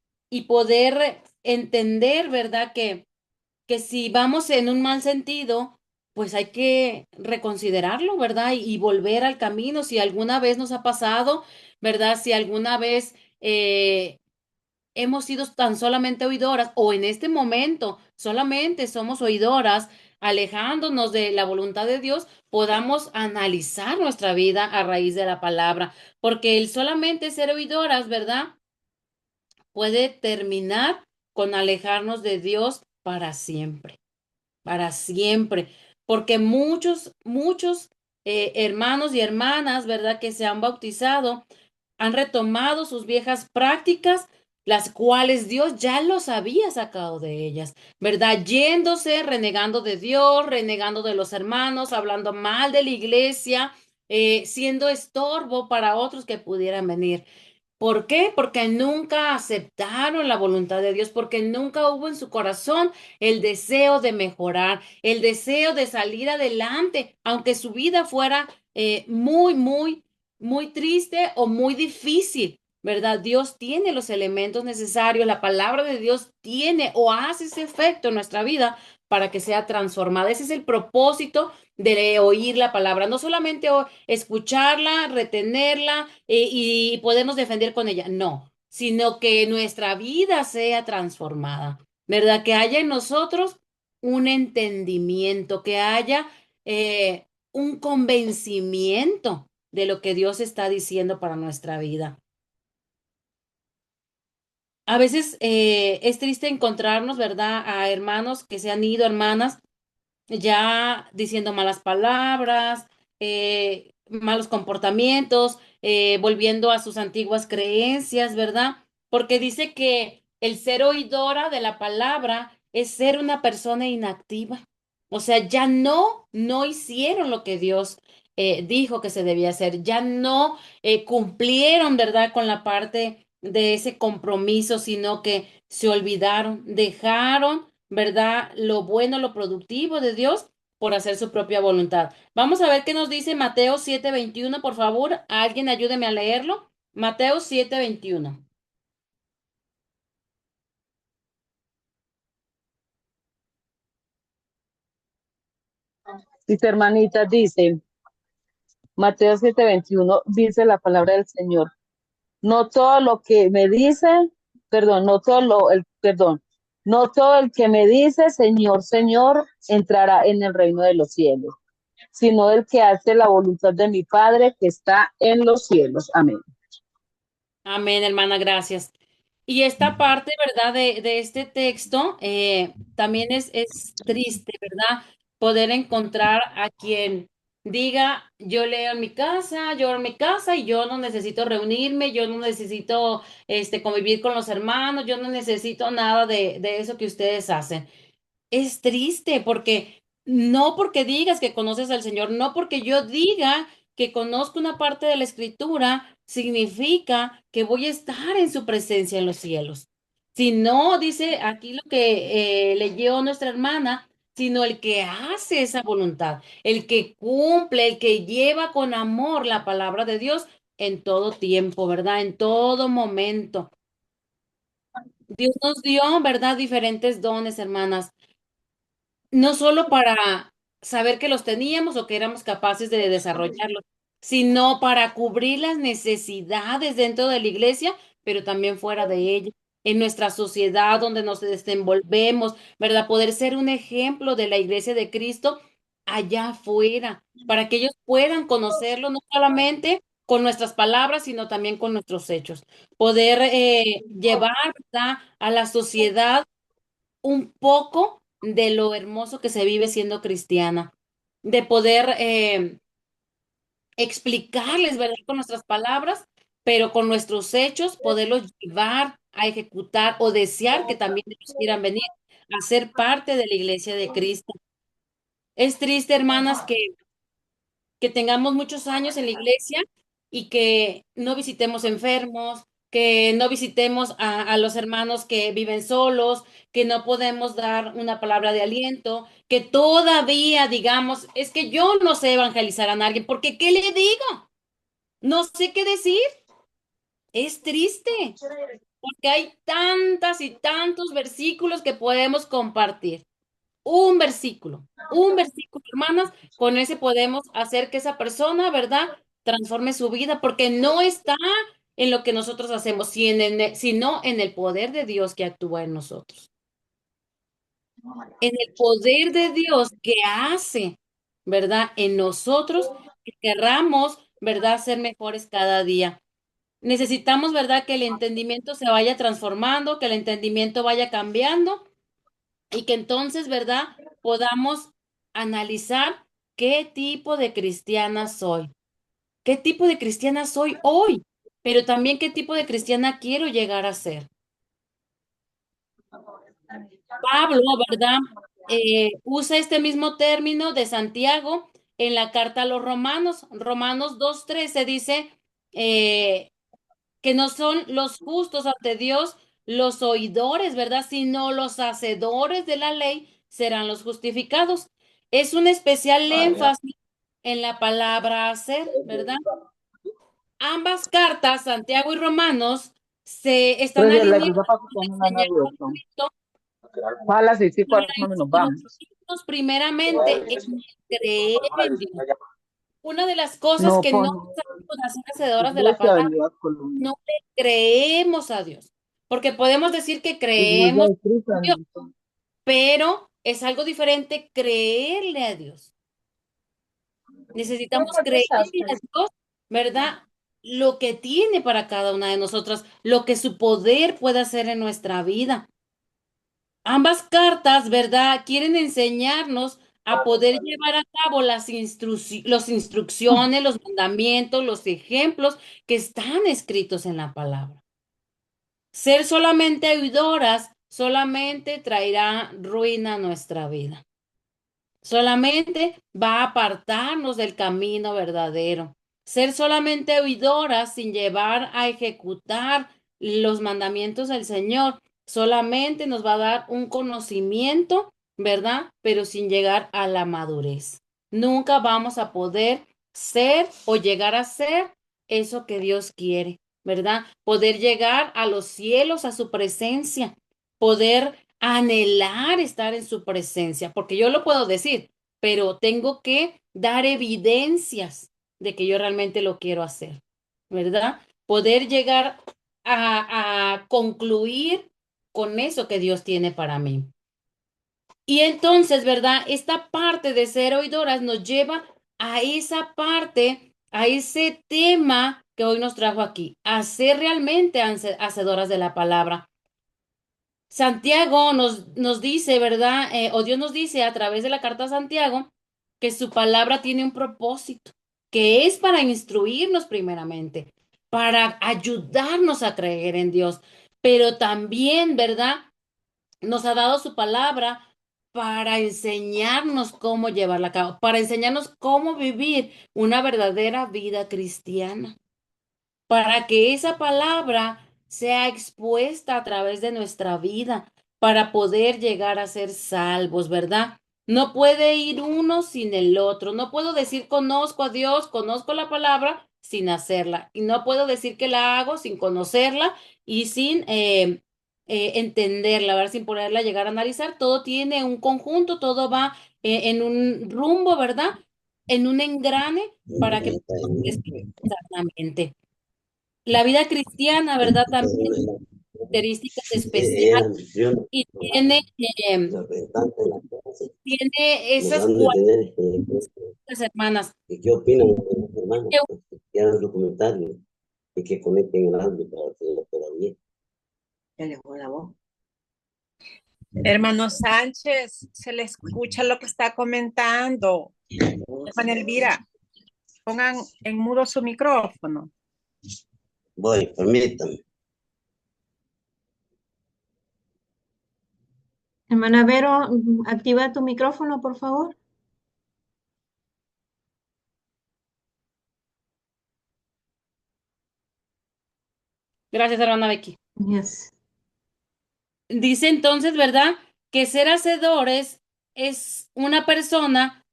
poder entender, ¿verdad? Que si vamos en un mal sentido, pues hay que reconsiderarlo, ¿verdad? Y volver al camino. Si alguna vez nos ha pasado, ¿verdad? Si alguna vez hemos sido tan solamente oidoras o en este momento solamente somos oidoras, alejándonos de la voluntad de Dios, podamos analizar nuestra vida a raíz de la palabra, porque el solamente ser oidoras, ¿verdad? Puede terminar con alejarnos de Dios para siempre, porque muchos hermanos y hermanas, ¿verdad? Que se han bautizado, han retomado sus viejas prácticas, las cuales Dios ya los había sacado de ellas, ¿verdad? Yéndose, renegando de Dios, renegando de los hermanos, hablando mal de la iglesia, siendo estorbo para otros que pudieran venir. ¿Por qué? Porque nunca aceptaron la voluntad de Dios, porque nunca hubo en su corazón el deseo de mejorar, el deseo de salir adelante, aunque su vida fuera muy triste o muy difícil, ¿verdad? Dios tiene los elementos necesarios, la palabra de Dios tiene o hace ese efecto en nuestra vida para que sea transformada. Ese es el propósito de oír la palabra, no solamente escucharla, retenerla y podernos defender con ella, no, sino que nuestra vida sea transformada, ¿verdad? Que haya en nosotros un entendimiento, que haya un convencimiento de lo que Dios está diciendo para nuestra vida. A veces es triste encontrarnos, ¿verdad? A hermanos que se han ido, hermanas ya diciendo malas palabras, malos comportamientos, volviendo a sus antiguas creencias, ¿verdad? Porque dice que el ser oidora de la palabra es ser una persona inactiva. O sea, ya no hicieron lo que Dios dijo que se debía hacer, ya no cumplieron, ¿verdad? Con la parte de ese compromiso, sino que se olvidaron, dejaron, ¿verdad? Lo bueno, lo productivo de Dios por hacer su propia voluntad. Vamos a ver qué nos dice Mateo 7:21, por favor. Alguien ayúdeme a leerlo. Mateo 7:21. Dice, hermanita, dice, Mateo 7:21, dice la palabra del Señor. No todo lo que me dice, perdón, no todo el que me dice, Señor, Señor, entrará en el reino de los cielos, sino el que hace la voluntad de mi Padre que está en los cielos. Amén. Amén, hermana, gracias. Y esta parte, ¿verdad? De este texto también es triste, ¿verdad? Poder encontrar a quien diga, yo leo en mi casa, yo en mi casa y yo no necesito reunirme, yo no necesito convivir con los hermanos, yo no necesito nada de eso que ustedes hacen. Es triste porque no porque digas que conoces al Señor, no porque yo diga que conozco una parte de la escritura, significa que voy a estar en su presencia en los cielos. Si no, dice aquí lo que leyó nuestra hermana, sino el que hace esa voluntad, el que cumple, el que lleva con amor la palabra de Dios en todo tiempo, ¿verdad? En todo momento. Dios nos dio, ¿verdad? Diferentes dones, hermanas no solo para saber que los teníamos o que éramos capaces de desarrollarlos, sino para cubrir las necesidades dentro de la iglesia, pero también fuera de ella, en nuestra sociedad donde nos desenvolvemos, ¿verdad? Poder ser un ejemplo de la iglesia de Cristo allá afuera, para que ellos puedan conocerlo no solamente con nuestras palabras, sino también con nuestros hechos. Poder llevar, ¿verdad? A la sociedad un poco de lo hermoso que se vive siendo cristiana, de poder explicarles, ¿verdad? Con nuestras palabras, pero con nuestros hechos, poderlos llevar a ejecutar o desear que también ellos quieran venir a ser parte de la iglesia de Cristo. Es triste, hermanas, que tengamos muchos años en la iglesia y que no visitemos enfermos, que no visitemos a los hermanos que viven solos, que no podemos dar una palabra de aliento, que todavía digamos, es que yo no sé evangelizar a nadie, porque ¿qué le digo? No sé qué decir. Es triste, porque hay tantas y tantos versículos que podemos compartir. Un versículo, hermanas, con ese podemos hacer que esa persona, ¿verdad?, transforme su vida, porque no está en lo que nosotros hacemos, sino en el poder de Dios que actúa en nosotros. En el poder de Dios que hace, ¿verdad?, en nosotros, que querramos, ¿verdad?, ser mejores cada día. Necesitamos, ¿verdad?, que el entendimiento se vaya transformando, que el entendimiento vaya cambiando y que entonces, ¿verdad?, podamos analizar qué tipo de cristiana soy, qué tipo de cristiana soy hoy, pero también qué tipo de cristiana quiero llegar a ser. Pablo, ¿verdad?, usa este mismo término de Santiago en la carta a los Romanos. Romanos 2:13 dice, eh, que no son los justos ante Dios los oidores, ¿verdad? Sino los hacedores de la ley serán los justificados. Es un especial énfasis en la palabra hacer, ¿verdad? Ambas cartas, Santiago y Romanos, se están Entonces, la alineadas cosa para que con estamos enseñar a nerviosos. Cristo A las 6:04 para nos vamos. instruirnos primeramente en creer en Dios. Una de las cosas No que no con nos ayuda a ser hacedoras de la Iglesia palabra, Unidad Colombia. no le creemos a Dios, porque podemos decir que Iglesia creemos de Cristo en en Dios, Misión. pero es algo diferente creerle a Dios. Necesitamos creerle a Dios, ¿verdad? Lo que tiene para cada una de nosotras, lo que su poder puede hacer en nuestra vida. Ambas cartas, ¿verdad?, quieren enseñarnos a poder llevar a cabo las instrucciones, los mandamientos, los ejemplos que están escritos en la palabra. Ser solamente oidoras solamente traerá ruina a nuestra vida. Solamente va a apartarnos del camino verdadero. Ser solamente oidoras sin llevar a ejecutar los mandamientos del Señor solamente nos va a dar un conocimiento, ¿verdad? Pero sin llegar a la madurez. Nunca vamos a poder ser o llegar a ser eso que Dios quiere, ¿verdad? Poder llegar a los cielos, a su presencia, poder anhelar estar en su presencia, porque yo lo puedo decir, pero tengo que dar evidencias de que yo realmente lo quiero hacer, ¿verdad? Poder llegar a concluir con eso que Dios tiene para mí. Y entonces, ¿verdad? Esta parte de ser oidoras nos lleva a esa parte, a ese tema que hoy nos trajo aquí, a ser realmente hacedoras de la palabra. Santiago nos dice, ¿verdad? O Dios nos dice a través de la carta a Santiago que su palabra tiene un propósito, que es para instruirnos primeramente, para ayudarnos a creer en Dios, pero también, ¿verdad?, nos ha dado su palabra para enseñarnos cómo llevarla a cabo, para enseñarnos cómo vivir una verdadera vida cristiana, para que esa palabra sea expuesta a través de nuestra vida, para poder llegar a ser salvos, ¿verdad? No puede ir uno sin el otro. No puedo decir conozco a Dios, conozco la palabra sin hacerla. Y no puedo decir que la hago sin conocerla y sin entenderla, ¿verdad? Sin poderla llegar a analizar. Todo tiene un conjunto, todo va en un rumbo, ¿verdad? En un engrane para que podamos crecer sanamente. La vida cristiana, ¿verdad? También tiene características especiales y tiene esas cualidades, hermanas. ¿Qué opinan los hermanos? Pues, que hagan su comentario y que conecten el audio para que lo pueda oír. Ya le fue la voz. Hermano Sánchez, se le escucha lo que está comentando. Hermana Elvira, pongan en mudo su micrófono. Voy, permítanme. Hermana Vero, activa tu micrófono, por favor. Gracias, hermana Becky. Yes. Dice entonces, ¿verdad? Que ser hacedores es una persona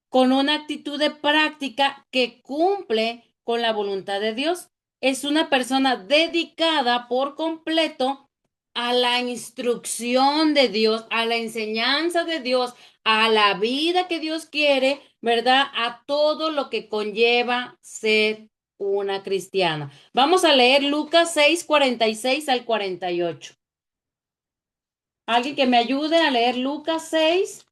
con una actitud de práctica que cumple con la voluntad de Dios. Es una persona dedicada por completo a la instrucción de Dios, a la enseñanza de Dios, a la vida que Dios quiere, ¿verdad? A todo lo que conlleva ser una cristiana. Vamos a leer Lucas 6:46 al 48. ¿Alguien que me ayude a leer Lucas 6?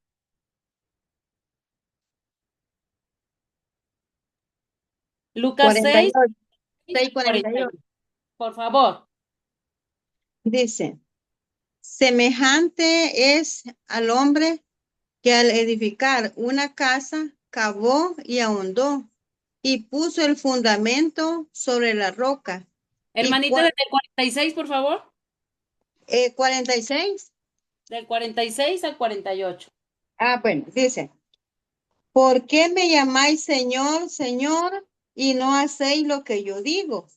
Lucas 6, 48, 6:48. 48. Por favor. Dice, semejante es al hombre que al edificar una casa cavó y ahondó y puso el fundamento sobre la roca. Y Hermanita, desde el 46, por favor. 46. Del 46 al 48. Bueno, dice, ¿por qué me llamáis Señor, Señor, y no hacéis lo que yo digo?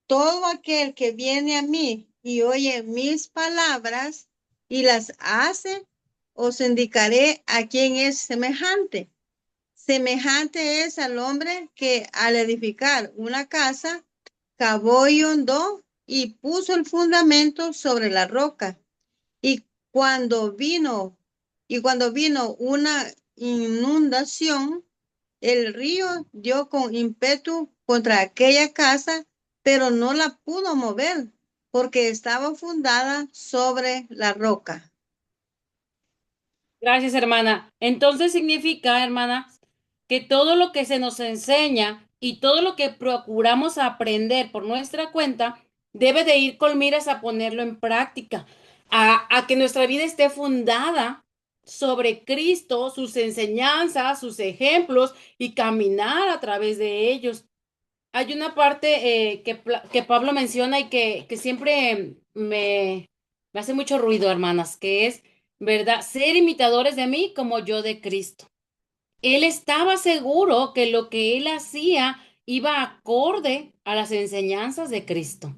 Todo aquel que viene a mí y oye mis palabras y las hace, os indicaré a quién es semejante. Semejante es al hombre que al edificar una casa, cavó y hondó y puso el fundamento sobre la roca. Y cuando vino una inundación, el río dio con ímpetu contra aquella casa, pero no la pudo mover porque estaba fundada sobre la roca. Gracias, hermana. Entonces significa, hermana, que todo lo que se nos enseña y todo lo que procuramos aprender por nuestra cuenta debe de ir con miras a ponerlo en práctica, a que nuestra vida esté fundada sobre Cristo, sus enseñanzas, sus ejemplos y caminar a través de ellos. Hay una parte que Pablo menciona y que siempre me hace mucho ruido, hermanas, que es, ¿verdad? Ser imitadores de mí como yo de Cristo. Él estaba seguro que lo que él hacía iba acorde a las enseñanzas de Cristo.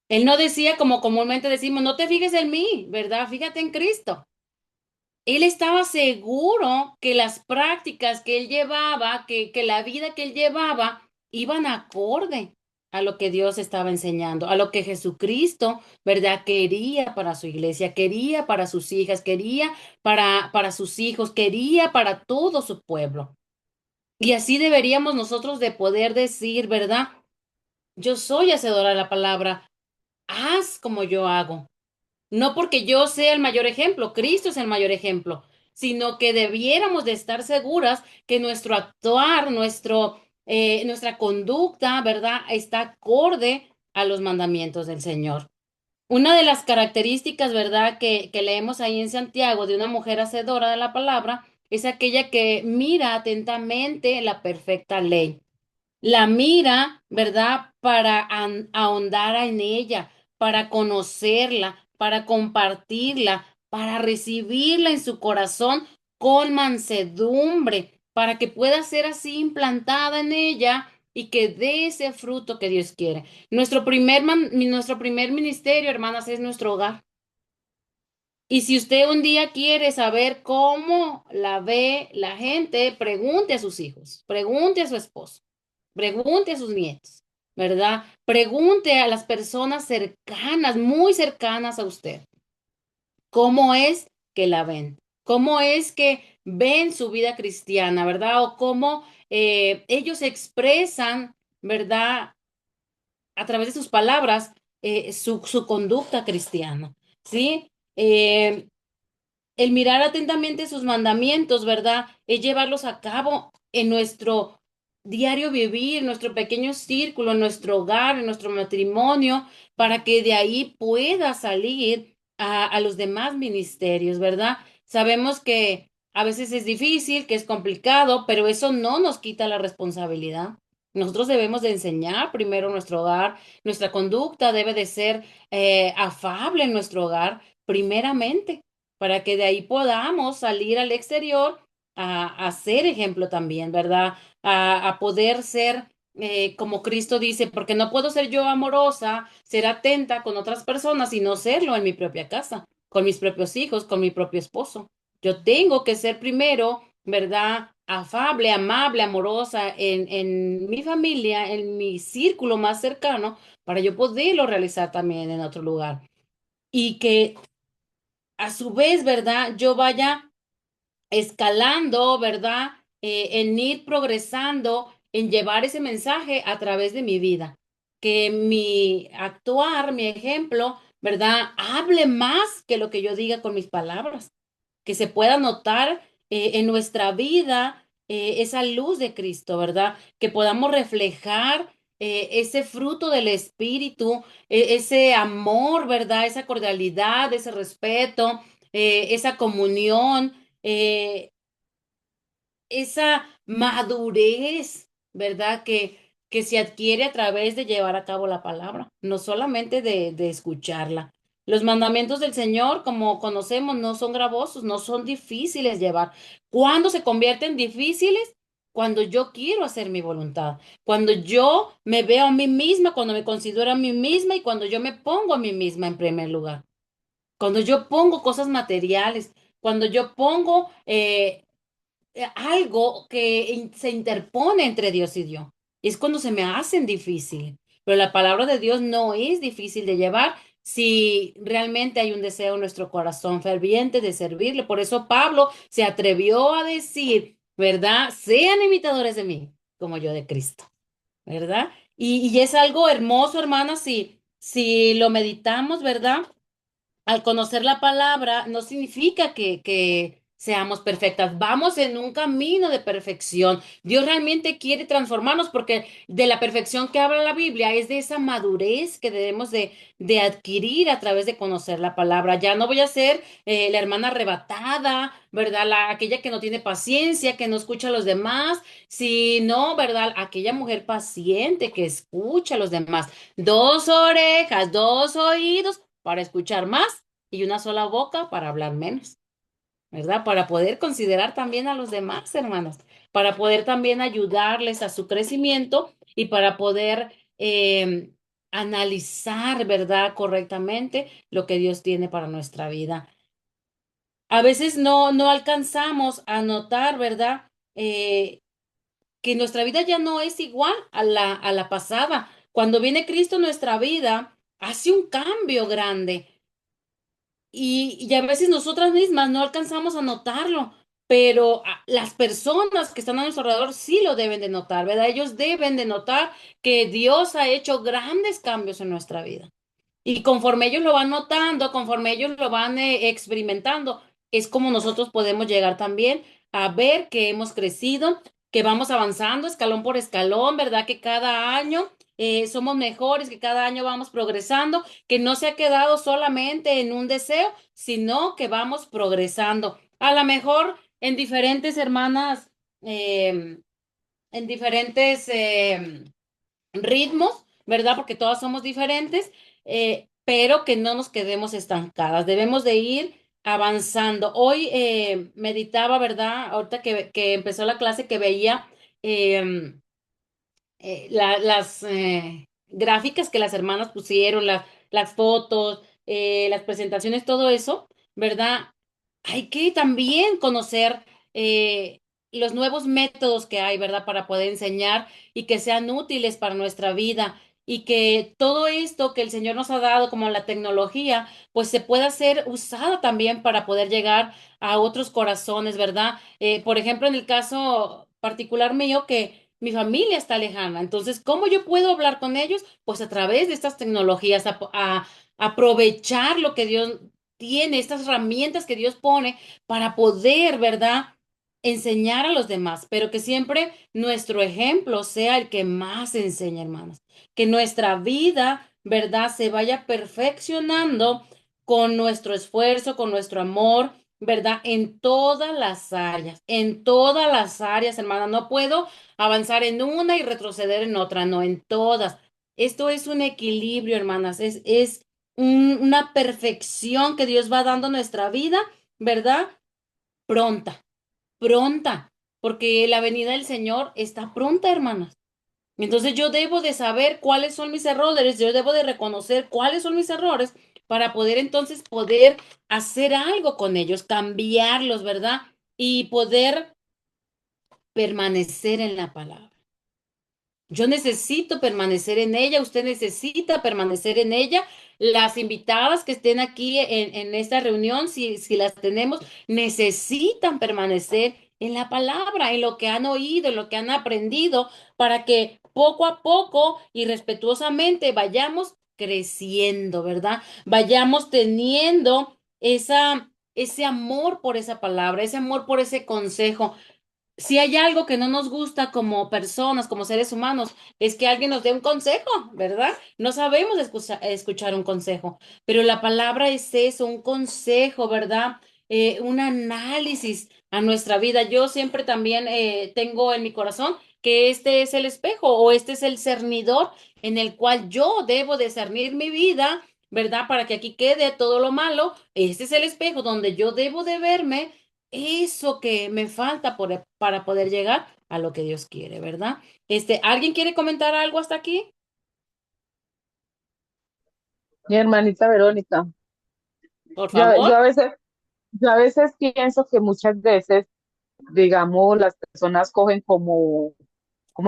Él no decía como comúnmente decimos, no te fijes en mí, ¿verdad? Fíjate en Cristo. Él estaba seguro que las prácticas que él llevaba, que la vida que él llevaba, iban acorde a lo que Dios estaba enseñando, a lo que Jesucristo, ¿verdad? Quería para su iglesia, quería para sus hijas, quería para sus hijos, quería para todo su pueblo. Y así deberíamos nosotros de poder decir, ¿verdad? Yo soy hacedora de la palabra, haz como yo hago. No porque yo sea el mayor ejemplo, Cristo es el mayor ejemplo, sino que debiéramos de estar seguras que nuestro actuar, nuestra conducta, ¿verdad? Está acorde a los mandamientos del Señor. Una de las características, ¿verdad?, que leemos ahí en Santiago de una mujer hacedora de la palabra es aquella que mira atentamente la perfecta ley. La mira, ¿verdad? Para ahondar en ella, para conocerla, para compartirla, para recibirla en su corazón con mansedumbre, para que pueda ser así implantada en ella y que dé ese fruto que Dios quiere. Nuestro primer ministerio, hermanas, es nuestro hogar. Y si usted un día quiere saber cómo la ve la gente, pregunte a sus hijos, pregunte a su esposo, pregunte a sus nietos, ¿verdad? Pregunte a las personas cercanas, muy cercanas a usted, cómo es que la ven, cómo es que ven su vida cristiana, ¿verdad? O cómo ellos expresan, ¿verdad? A través de sus palabras, su conducta cristiana, ¿sí? El mirar atentamente sus mandamientos, ¿verdad? Es llevarlos a cabo en nuestro diario vivir, nuestro pequeño círculo, en nuestro hogar, en nuestro matrimonio, para que de ahí pueda salir a los demás ministerios, ¿verdad? Sabemos que a veces es difícil, que es complicado, pero eso no nos quita la responsabilidad. Nosotros debemos de enseñar primero nuestro hogar, nuestra conducta debe de ser afable en nuestro hogar, primeramente para que de ahí podamos salir al exterior a ser ejemplo también, ¿verdad? A poder ser como Cristo dice, porque no puedo ser yo amorosa, ser atenta con otras personas y no serlo en mi propia casa, con mis propios hijos, con mi propio esposo. Yo tengo que ser primero, ¿verdad? Afable, amable, amorosa en mi familia, en mi círculo más cercano, para yo poderlo realizar también en otro lugar. Y que a su vez, ¿verdad? Yo vaya escalando, ¿verdad? En ir progresando, en llevar ese mensaje a través de mi vida. Que mi actuar, mi ejemplo, ¿verdad? Hable más que lo que yo diga con mis palabras. Que se pueda notar en nuestra vida esa luz de Cristo, ¿verdad? Que podamos reflejar ese fruto del Espíritu, ese amor, ¿verdad? Esa cordialidad, ese respeto, esa comunión, eh, esa madurez, ¿verdad? Que se adquiere a través de llevar a cabo la palabra, no solamente de escucharla. Los mandamientos del Señor, como conocemos, no son gravosos, no son difíciles llevar. ¿Cuándo se convierten difíciles? Cuando yo quiero hacer mi voluntad, cuando yo me veo a mí misma, cuando me considero a mí misma y cuando yo me pongo a mí misma en primer lugar. Cuando yo pongo cosas materiales, cuando yo pongo algo que se interpone entre Dios y yo. Es cuando se me hacen difícil. Pero la palabra de Dios no es difícil de llevar si realmente hay un deseo en nuestro corazón ferviente de servirle. Por eso Pablo se atrevió a decir, ¿verdad? Sean imitadores de mí, como yo de Cristo, ¿verdad? Y es algo hermoso, hermanas, si lo meditamos, ¿verdad? Al conocer la palabra no significa que seamos perfectas. Vamos en un camino de perfección. Dios realmente quiere transformarnos porque de la perfección que habla la Biblia es de esa madurez que debemos de adquirir a través de conocer la palabra. Ya no voy a ser la hermana arrebatada, ¿verdad? Aquella que no tiene paciencia, que no escucha a los demás, sino, ¿verdad? Aquella mujer paciente que escucha a los demás. Dos orejas, dos oídos para escuchar más y una sola boca para hablar menos, ¿verdad? Para poder considerar también a los demás, hermanos, para poder también ayudarles a su crecimiento y para poder analizar, ¿verdad? Correctamente lo que Dios tiene para nuestra vida. A veces no alcanzamos a notar, ¿verdad? Que nuestra vida ya no es igual a la pasada. Cuando viene Cristo, nuestra vida hace un cambio grande. Y a veces nosotras mismas no alcanzamos a notarlo, pero las personas que están a nuestro alrededor sí lo deben de notar, ¿verdad? Ellos deben de notar que Dios ha hecho grandes cambios en nuestra vida. Y conforme ellos lo van notando, conforme ellos lo van experimentando, es como nosotros podemos llegar también a ver que hemos crecido, que vamos avanzando escalón por escalón, ¿verdad? Que cada año somos mejores, que cada año vamos progresando, que no se ha quedado solamente en un deseo, sino que vamos progresando. A lo mejor en diferentes hermanas, en diferentes ritmos, ¿verdad? Porque todas somos diferentes, pero que no nos quedemos estancadas. Debemos de ir avanzando. Hoy meditaba, ¿verdad? Ahorita que empezó la clase que veía eh, las gráficas que las hermanas pusieron, las fotos, las presentaciones, todo eso, ¿verdad? Hay que también conocer los nuevos métodos que hay, ¿verdad? Para poder enseñar y que sean útiles para nuestra vida y que todo esto que el Señor nos ha dado, como la tecnología, pues se pueda ser usada también para poder llegar a otros corazones, ¿verdad? Por ejemplo, en el caso particular mío, que mi familia está lejana, entonces, ¿cómo yo puedo hablar con ellos? Pues a través de estas tecnologías, a aprovechar lo que Dios tiene, estas herramientas que Dios pone para poder, ¿verdad? Enseñar a los demás, pero que siempre nuestro ejemplo sea el que más enseña, hermanos. Que nuestra vida, ¿verdad? Se vaya perfeccionando con nuestro esfuerzo, con nuestro amor, ¿verdad? En todas las áreas, hermana. No puedo avanzar en una y retroceder en otra, no, en todas. Esto es un equilibrio, hermanas, es una perfección que Dios va dando a nuestra vida, ¿verdad? Pronta, pronta, porque la venida del Señor está pronta, hermanas. Entonces yo debo de saber cuáles son mis errores, yo debo de reconocer cuáles son mis errores para poder entonces poder hacer algo con ellos, cambiarlos, ¿verdad? Y poder permanecer en la palabra. Yo necesito permanecer en ella, usted necesita permanecer en ella. Las invitadas que estén aquí en esta reunión, si las tenemos, necesitan permanecer en la palabra, en lo que han oído, en lo que han aprendido, para que poco a poco y respetuosamente vayamos creciendo, ¿verdad? Vayamos teniendo ese amor por esa palabra, ese amor por ese consejo. Si hay algo que no nos gusta como personas, como seres humanos, es que alguien nos dé un consejo, ¿verdad? No sabemos escuchar un consejo, pero la palabra es eso, un consejo, ¿verdad? Un análisis a nuestra vida. Yo siempre también tengo en mi corazón que este es el espejo o este es el cernidor en el cual yo debo discernir mi vida, ¿verdad? Para que aquí quede todo lo malo. Este es el espejo donde yo debo de verme eso que me falta para poder llegar a lo que Dios quiere, ¿verdad? ¿Alguien quiere comentar algo hasta aquí? Mi hermanita Verónica, Por yo, favor. yo a veces, yo a veces pienso que muchas veces, digamos, las personas cogen como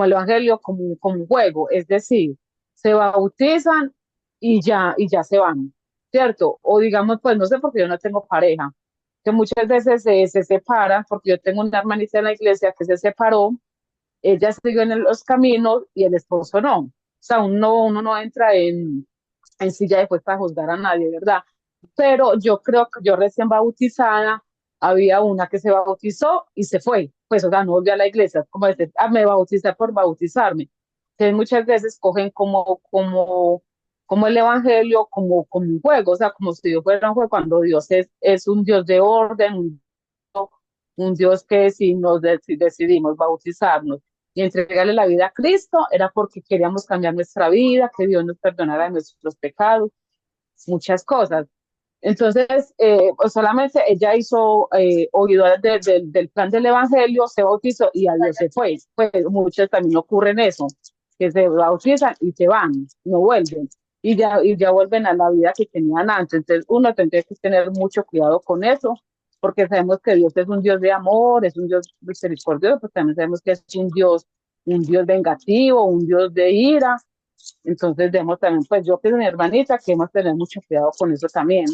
el evangelio como un juego, es decir, se bautizan y ya se van, ¿cierto? O digamos, pues no sé porque yo no tengo pareja, que muchas veces se separan, porque yo tengo una hermanita en la iglesia que se separó, ella siguió en los caminos y el esposo no. O sea, uno no entra en silla de juez para juzgar a nadie, ¿verdad? Pero yo creo que yo recién bautizada, había una que se bautizó y se fue, pues o sea, no volvió a la iglesia, como decir, ah, me bauticé por bautizarme. Entonces muchas veces cogen como el evangelio, como un juego, o sea, como si Dios fuera un juego, cuando Dios es un Dios de orden, un Dios que si decidimos bautizarnos y entregarle la vida a Cristo, era porque queríamos cambiar nuestra vida, que Dios nos perdonara de nuestros pecados, muchas cosas. Entonces, pues solamente ella hizo oído del plan del Evangelio, se bautizó y a Dios se fue. Pues muchos también ocurren eso, que se bautizan y se van, no vuelven. Y ya vuelven a la vida que tenían antes. Entonces, uno tendría que tener mucho cuidado con eso, porque sabemos que Dios es un Dios de amor, es un Dios misericordioso, pero también sabemos que es un Dios vengativo, un Dios de ira. Entonces, debemos también, pues yo que soy mi hermanita, que debemos tener mucho cuidado con eso también.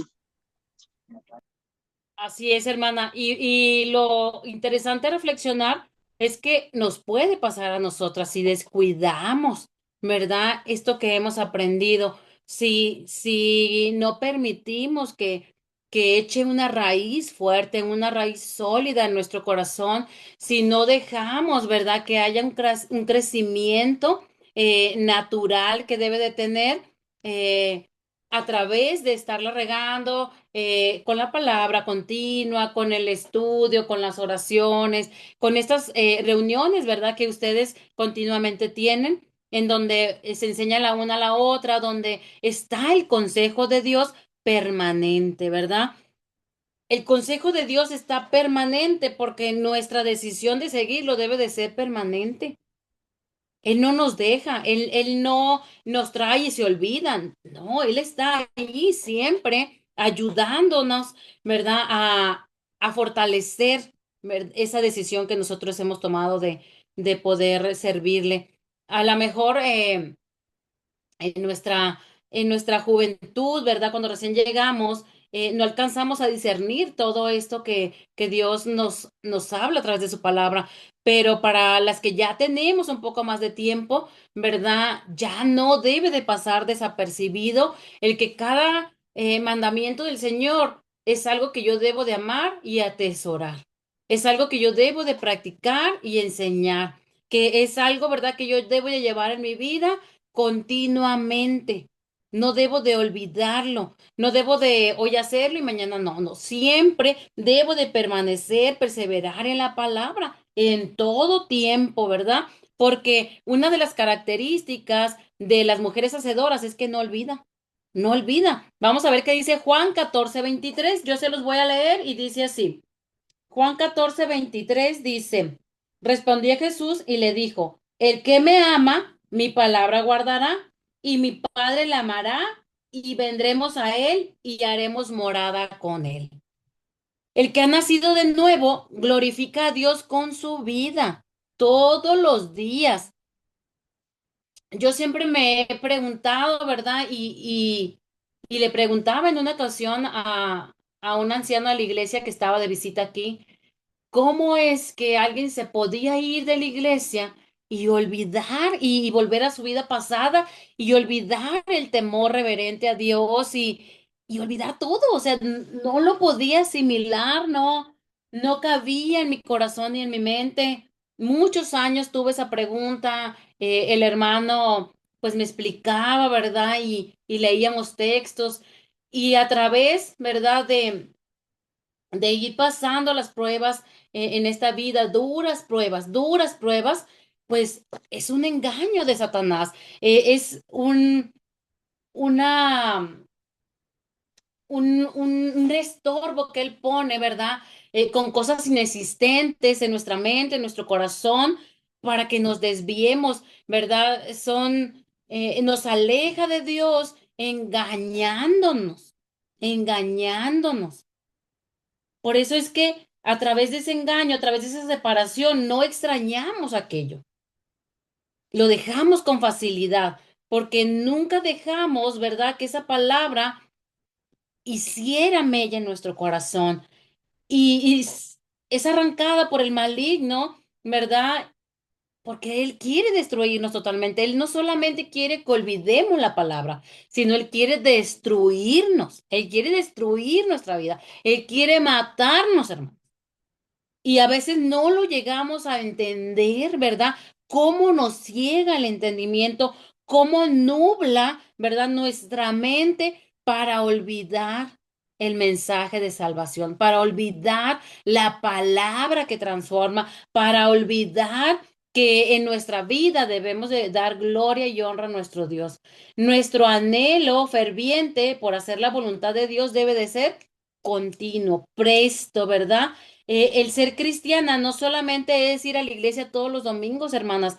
Así es, hermana. Y lo interesante de reflexionar es que nos puede pasar a nosotras si descuidamos, ¿verdad? Esto que hemos aprendido, si no permitimos que eche una raíz fuerte, una raíz sólida en nuestro corazón, si no dejamos, ¿verdad? Que haya un crecimiento natural que debe de tener. A través de estarla regando con la palabra continua, con el estudio, con las oraciones, con estas reuniones, ¿verdad? Que ustedes continuamente tienen, en donde se enseña la una a la otra, donde está el consejo de Dios permanente, ¿verdad? El consejo de Dios está permanente porque nuestra decisión de seguirlo debe de ser permanente. Él no nos deja, él no nos trae y se olvidan. No, Él está allí siempre ayudándonos, ¿verdad? A fortalecer esa decisión que nosotros hemos tomado de poder servirle. A lo mejor en en nuestra juventud, ¿verdad? Cuando recién llegamos, no alcanzamos a discernir todo esto que Dios nos habla a través de su palabra, pero para las que ya tenemos un poco más de tiempo, ¿verdad? Ya no debe de pasar desapercibido el que cada mandamiento del Señor es algo que yo debo de amar y atesorar. Es algo que yo debo de practicar y enseñar, que es algo, ¿verdad? Que yo debo de llevar en mi vida continuamente. No debo de olvidarlo, no debo de hoy hacerlo y mañana no, no, siempre debo de permanecer, perseverar en la palabra en todo tiempo, ¿verdad? Porque una de las características de las mujeres hacedoras es que no olvida, no olvida. Vamos a ver qué dice Juan 14:23. Yo se los voy a leer y dice así. Juan 14:23 dice, respondió Jesús y le dijo, el que me ama mi palabra guardará, y mi Padre la amará, y vendremos a él y haremos morada con él. El que ha nacido de nuevo glorifica a Dios con su vida todos los días. Yo siempre me he preguntado, ¿verdad? Y le preguntaba en una ocasión a un anciano de la iglesia que estaba de visita aquí. ¿Cómo es que alguien se podía ir de la iglesia y olvidar y volver a su vida pasada y olvidar el temor reverente a Dios y olvidar todo? O sea, no lo podía asimilar, no cabía en mi corazón ni en mi mente. Muchos años tuve esa pregunta, el hermano pues me explicaba, ¿verdad? Y leíamos textos y a través, ¿verdad? De ir pasando las pruebas en esta vida, duras pruebas, pues es un engaño de Satanás, es una, un estorbo que él pone, ¿verdad? Con cosas inexistentes en nuestra mente, en nuestro corazón, para que nos desviemos, ¿verdad? Nos aleja de Dios engañándonos, engañándonos. Por eso es que a través de ese engaño, a través de esa separación, no extrañamos aquello. Lo dejamos con facilidad, porque nunca dejamos, ¿verdad?, que esa palabra hiciera mella en nuestro corazón es arrancada por el maligno, ¿verdad? Porque Él quiere destruirnos totalmente. Él no solamente quiere que olvidemos la palabra, sino Él quiere destruirnos. Él quiere destruir nuestra vida. Él quiere matarnos, hermano. Y a veces no lo llegamos a entender, ¿verdad? Cómo nos ciega el entendimiento, cómo nubla, ¿verdad? Nuestra mente para olvidar el mensaje de salvación, para olvidar la palabra que transforma, para olvidar que en nuestra vida debemos de dar gloria y honra a nuestro Dios. Nuestro anhelo ferviente por hacer la voluntad de Dios debe de ser continuo, presto, ¿verdad? El ser cristiana no solamente es ir a la iglesia todos los domingos, hermanas,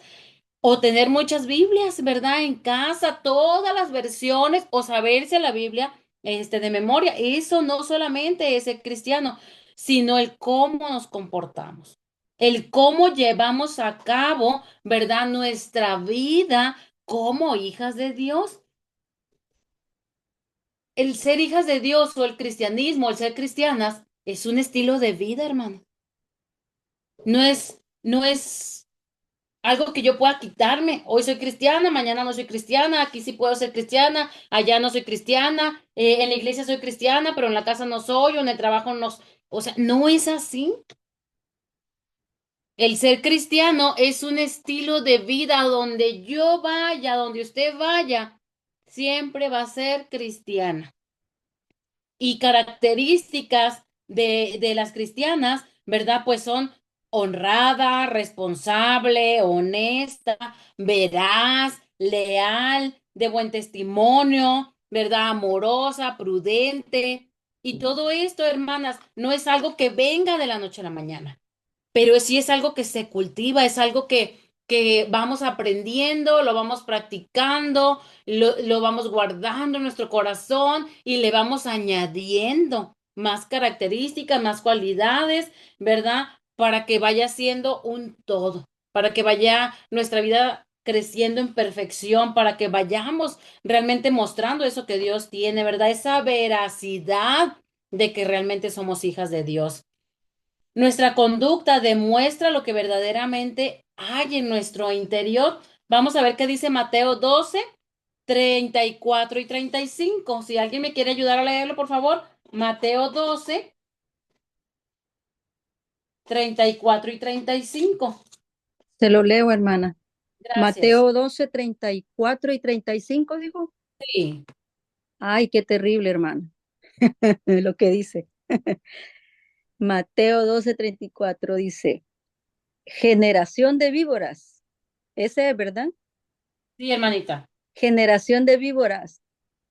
o tener muchas Biblias, ¿verdad? En casa, todas las versiones, o saberse la Biblia, de memoria. Eso no solamente es ser cristiano, sino el cómo nos comportamos, el cómo llevamos a cabo, ¿verdad? Nuestra vida como hijas de Dios. El ser hijas de Dios o el cristianismo, el ser cristianas, es un estilo de vida, hermano. No es algo que yo pueda quitarme. Hoy soy cristiana, mañana no soy cristiana, aquí sí puedo ser cristiana, allá no soy cristiana, en la iglesia soy cristiana, pero en la casa no soy, o en el trabajo no. O sea, no es así. El ser cristiano es un estilo de vida donde yo vaya, donde usted vaya, siempre va a ser cristiana. Y características de las cristianas, ¿verdad? Pues son honrada, responsable, honesta, veraz, leal, de buen testimonio, ¿verdad? Amorosa, prudente. Y todo esto, hermanas, no es algo que venga de la noche a la mañana, pero sí es algo que se cultiva, es algo que vamos aprendiendo, lo vamos practicando, lo vamos guardando en nuestro corazón y le vamos añadiendo más características, más cualidades, ¿verdad? Para que vaya siendo un todo, para que vaya nuestra vida creciendo en perfección, para que vayamos realmente mostrando eso que Dios tiene, ¿verdad? Esa veracidad de que realmente somos hijas de Dios. Nuestra conducta demuestra lo que verdaderamente hay en nuestro interior. Vamos a ver qué dice Mateo 12, 34 y 35. Si alguien me quiere ayudar a leerlo, por favor. Mateo 12, 34 y 35. Se lo leo, hermana. Gracias. Mateo 12, 34 y 35, dijo. Sí. Ay, qué terrible, hermana, lo que dice. Mateo 12, 34 dice, generación de víboras. Ese es, ¿verdad? Sí, hermanita. Generación de víboras.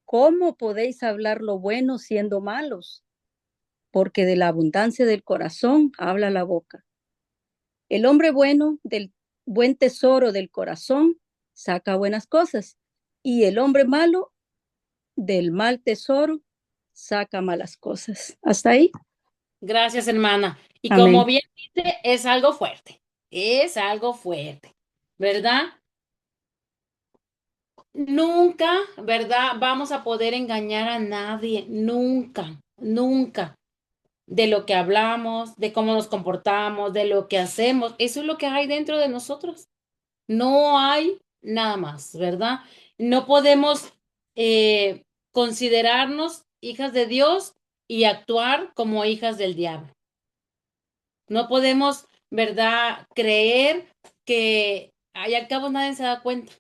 ¿Cómo podéis hablar lo bueno siendo malos? Porque de la abundancia del corazón habla la boca. El hombre bueno del buen tesoro del corazón saca buenas cosas, y el hombre malo del mal tesoro saca malas cosas. Hasta ahí. Gracias, hermana. Y como Amén. bien dice, es algo fuerte, ¿verdad? Nunca, ¿verdad? Vamos a poder engañar a nadie, nunca, nunca. De lo que hablamos, de cómo nos comportamos, de lo que hacemos, eso es lo que hay dentro de nosotros. No hay nada más, ¿verdad? No podemos considerarnos hijas de Dios y actuar como hijas del diablo. No podemos, ¿verdad?, creer que ahí al cabo nadie se da cuenta.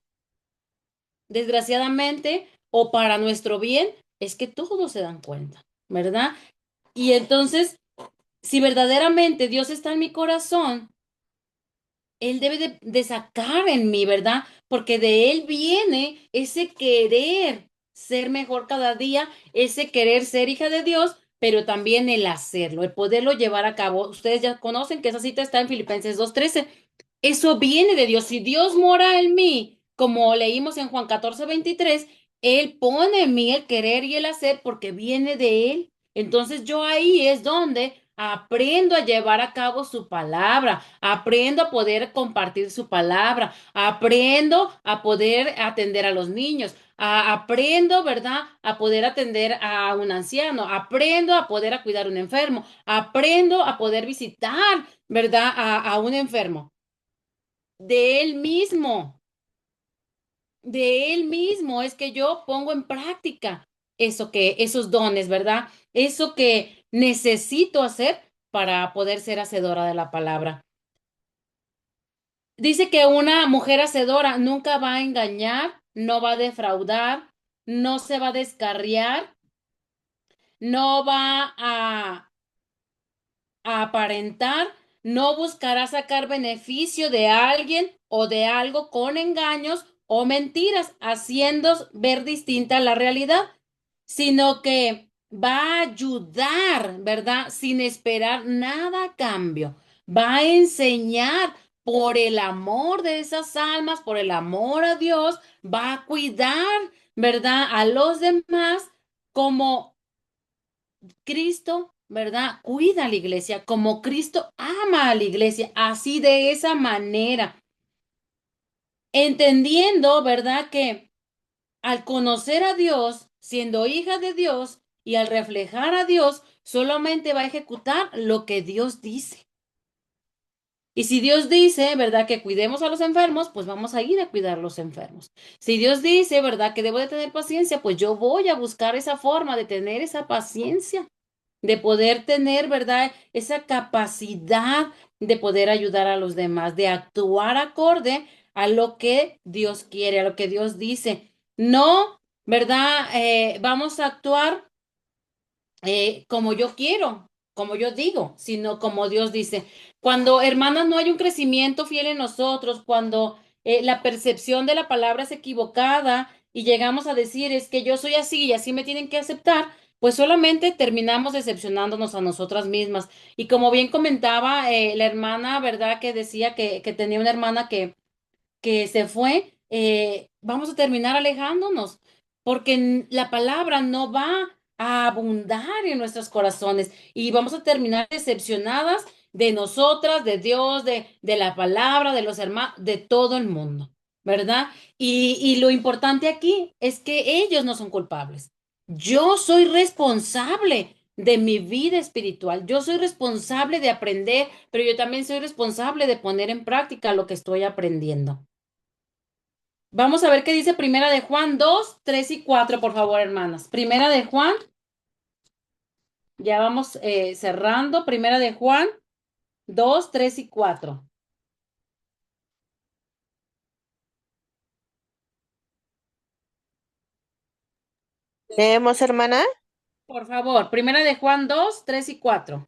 Desgraciadamente, o para nuestro bien, es que todos se dan cuenta, ¿verdad? Y entonces, si verdaderamente Dios está en mi corazón, Él debe de sacar en mí, ¿verdad? Porque de Él viene ese querer ser mejor cada día, ese querer ser hija de Dios, pero también el hacerlo, el poderlo llevar a cabo. Ustedes ya conocen que esa cita está en Filipenses 2:13. Eso viene de Dios. Si Dios mora en mí, como leímos en Juan 14:23, Él pone en mí el querer y el hacer porque viene de Él. Entonces yo ahí es donde aprendo a llevar a cabo su palabra, aprendo a poder compartir su palabra, aprendo a poder atender a los niños, aprendo, ¿verdad? A poder atender a un anciano, aprendo a poder a cuidar a un enfermo, aprendo a poder visitar, ¿verdad? A un enfermo de de él mismo es que yo pongo en práctica esos dones, ¿verdad? Eso que necesito hacer para poder ser hacedora de la palabra. Dice que una mujer hacedora nunca va a engañar, no va a defraudar, no se va a descarriar, no va a aparentar, no buscará sacar beneficio de alguien o de algo con engaños o mentiras, haciendo ver distinta la realidad, sino que va a ayudar, ¿verdad? Sin esperar nada a cambio. Va a enseñar por el amor de esas almas, por el amor a Dios, va a cuidar, ¿verdad? A los demás como Cristo, ¿verdad? Cuida a la iglesia, como Cristo ama a la iglesia, así de esa manera, entendiendo, ¿verdad? Que al conocer a Dios, siendo hija de Dios y al reflejar a Dios, solamente va a ejecutar lo que Dios dice. Y si Dios dice, ¿verdad?, que cuidemos a los enfermos, pues vamos a ir a cuidar a los enfermos. Si Dios dice, ¿verdad?, que debo de tener paciencia, pues yo voy a buscar esa forma de tener esa paciencia, de poder tener, ¿verdad?, esa capacidad de poder ayudar a los demás, de actuar acorde a lo que Dios quiere, a lo que Dios dice. No, ¿verdad? Vamos a actuar como yo quiero, como yo digo, sino como Dios dice. Cuando, hermanas, no hay un crecimiento fiel en nosotros, cuando la percepción de la palabra es equivocada y llegamos a decir es que yo soy así y así me tienen que aceptar, pues solamente terminamos decepcionándonos a nosotras mismas. Y como bien comentaba la hermana, ¿verdad? Que decía que tenía una hermana que se fue, vamos a terminar alejándonos, porque la palabra no va a abundar en nuestros corazones y vamos a terminar decepcionadas de nosotras, de Dios, de la palabra, de los hermanos, de todo el mundo, ¿verdad? Y lo importante aquí es que ellos no son culpables. Yo soy responsable de mi vida espiritual. Yo soy responsable de aprender, pero yo también soy responsable de poner en práctica lo que estoy aprendiendo. Vamos a ver qué dice Primera de Juan 2, 3 y 4, por favor, hermanas. Primera de Juan, ya vamos cerrando. Primera de Juan 2, 3 y 4. Leemos, hermana. Por favor, Primera de Juan 2, 3 y 4.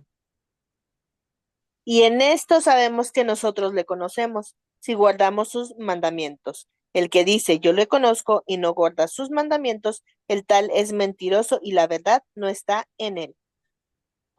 Y en esto sabemos que nosotros le conocemos, si guardamos sus mandamientos. El que dice, yo le conozco y no guarda sus mandamientos, el tal es mentiroso y la verdad no está en él.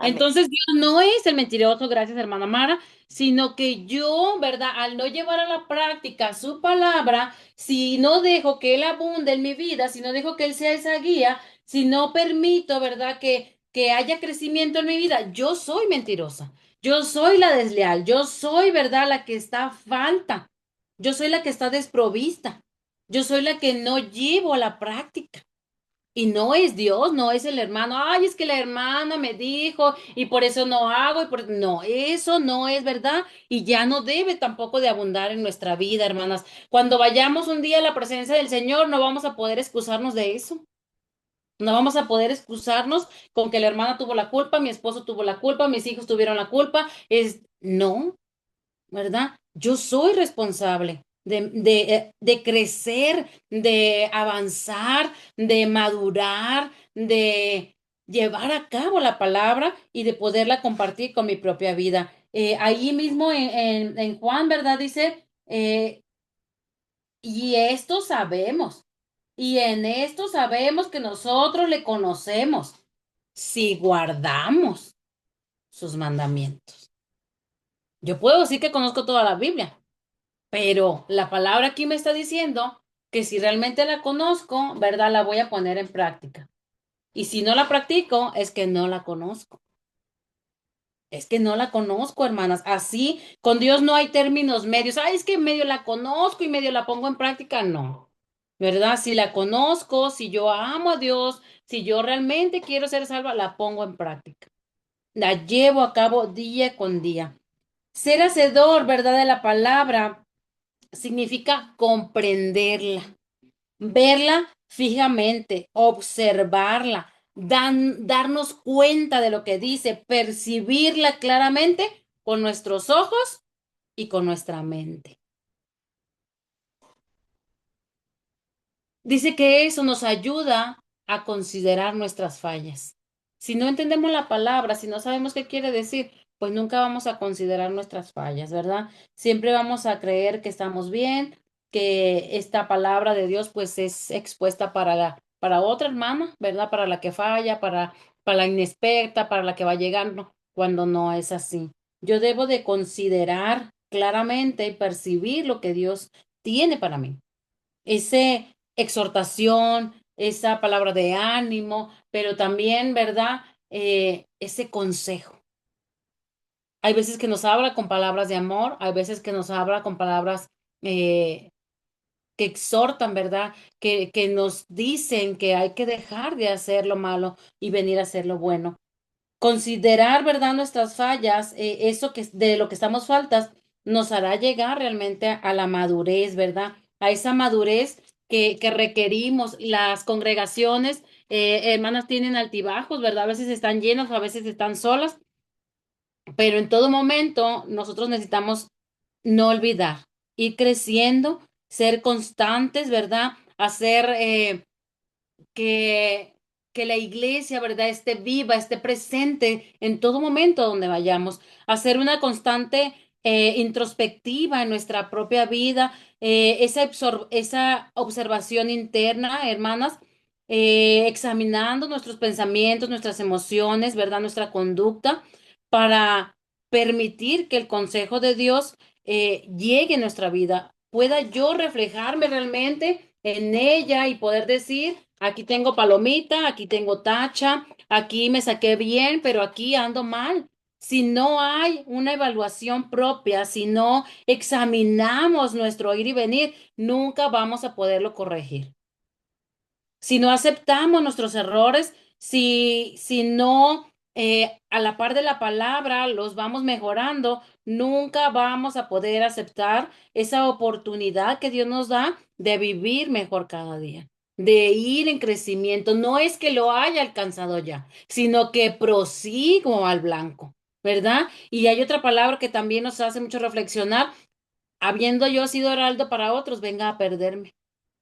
Amén. Entonces Dios no es el mentiroso, gracias hermana Mara, sino que yo, ¿verdad? Al no llevar a la práctica su palabra, si no dejo que Él abunde en mi vida, si no dejo que Él sea esa guía, si no permito, ¿verdad? Que haya crecimiento en mi vida, yo soy mentirosa, yo soy la desleal, yo soy, ¿verdad? La que está a falta, yo soy la que está desprovista, yo soy la que no llevo a la práctica. Y no es Dios, no es el hermano. Ay, es que la hermana me dijo y por eso no hago y por no, eso no es verdad y ya no debe tampoco de abundar en nuestra vida, hermanas. Cuando vayamos un día a la presencia del Señor, no vamos a poder excusarnos de eso. No vamos a poder excusarnos con que la hermana tuvo la culpa, mi esposo tuvo la culpa, mis hijos tuvieron la culpa. Es no, ¿verdad? Yo soy responsable de crecer, de avanzar, de madurar, de llevar a cabo la palabra y de poderla compartir con mi propia vida. Ahí mismo en Juan, ¿verdad? Dice, y esto sabemos, y en esto sabemos que nosotros le conocemos, si guardamos sus mandamientos. Yo puedo decir que conozco toda la Biblia. Pero la palabra aquí me está diciendo que si realmente la conozco, ¿verdad? La voy a poner en práctica. Y si no la practico, es que no la conozco. Es que no la conozco, hermanas. Así, con Dios no hay términos medios. Ay, es que medio la conozco y medio la pongo en práctica. No. ¿Verdad? Si la conozco, si yo amo a Dios, si yo realmente quiero ser salva, la pongo en práctica. La llevo a cabo día con día. Ser hacedor, ¿verdad? De la palabra significa comprenderla, verla fijamente, observarla, darnos cuenta de lo que dice, percibirla claramente con nuestros ojos y con nuestra mente. Dice que eso nos ayuda a considerar nuestras fallas. Si no entendemos la palabra, si no sabemos qué quiere decir, pues nunca vamos a considerar nuestras fallas, ¿verdad? Siempre vamos a creer que estamos bien, que esta palabra de Dios pues es expuesta para otra hermana, ¿verdad? Para la que falla, para la inexperta, para la que va llegando, cuando no es así. Yo debo de considerar claramente y percibir lo que Dios tiene para mí. Ese exhortación, esa palabra de ánimo, pero también, ¿verdad? Ese consejo. Hay veces que nos habla con palabras de amor, hay veces que nos habla con palabras eh, que exhortan, ¿verdad? Que nos dicen que hay que dejar de hacer lo malo y venir a hacer lo bueno. Considerar, ¿verdad? Nuestras fallas, eso que de lo que estamos faltas, nos hará llegar realmente a la madurez, ¿verdad? A esa madurez que requerimos. Las congregaciones, hermanas, tienen altibajos, ¿verdad? A veces están llenas, a veces están solas, pero en todo momento nosotros necesitamos no olvidar, ir creciendo, ser constantes, ¿verdad? Hacer que, que la iglesia, ¿verdad?, esté viva, esté presente en todo momento donde vayamos, hacer una constante introspectiva en nuestra propia vida, esa observación interna, hermanas, examinando nuestros pensamientos, nuestras emociones, ¿verdad?, nuestra conducta, para permitir que el consejo de Dios llegue a nuestra vida, pueda yo reflejarme realmente en ella y poder decir, aquí tengo palomita, aquí tengo tacha, aquí me saqué bien, pero aquí ando mal. Si no hay una evaluación propia, si no examinamos nuestro ir y venir, nunca vamos a poderlo corregir. Si no aceptamos nuestros errores, si no a la par de la palabra los vamos mejorando, nunca vamos a poder aceptar esa oportunidad que Dios nos da de vivir mejor cada día, de ir en crecimiento. No es que lo haya alcanzado ya, sino que prosigo al blanco, ¿verdad? Y hay otra palabra que también nos hace mucho reflexionar. Habiendo yo sido heraldo para otros, venga a perderme.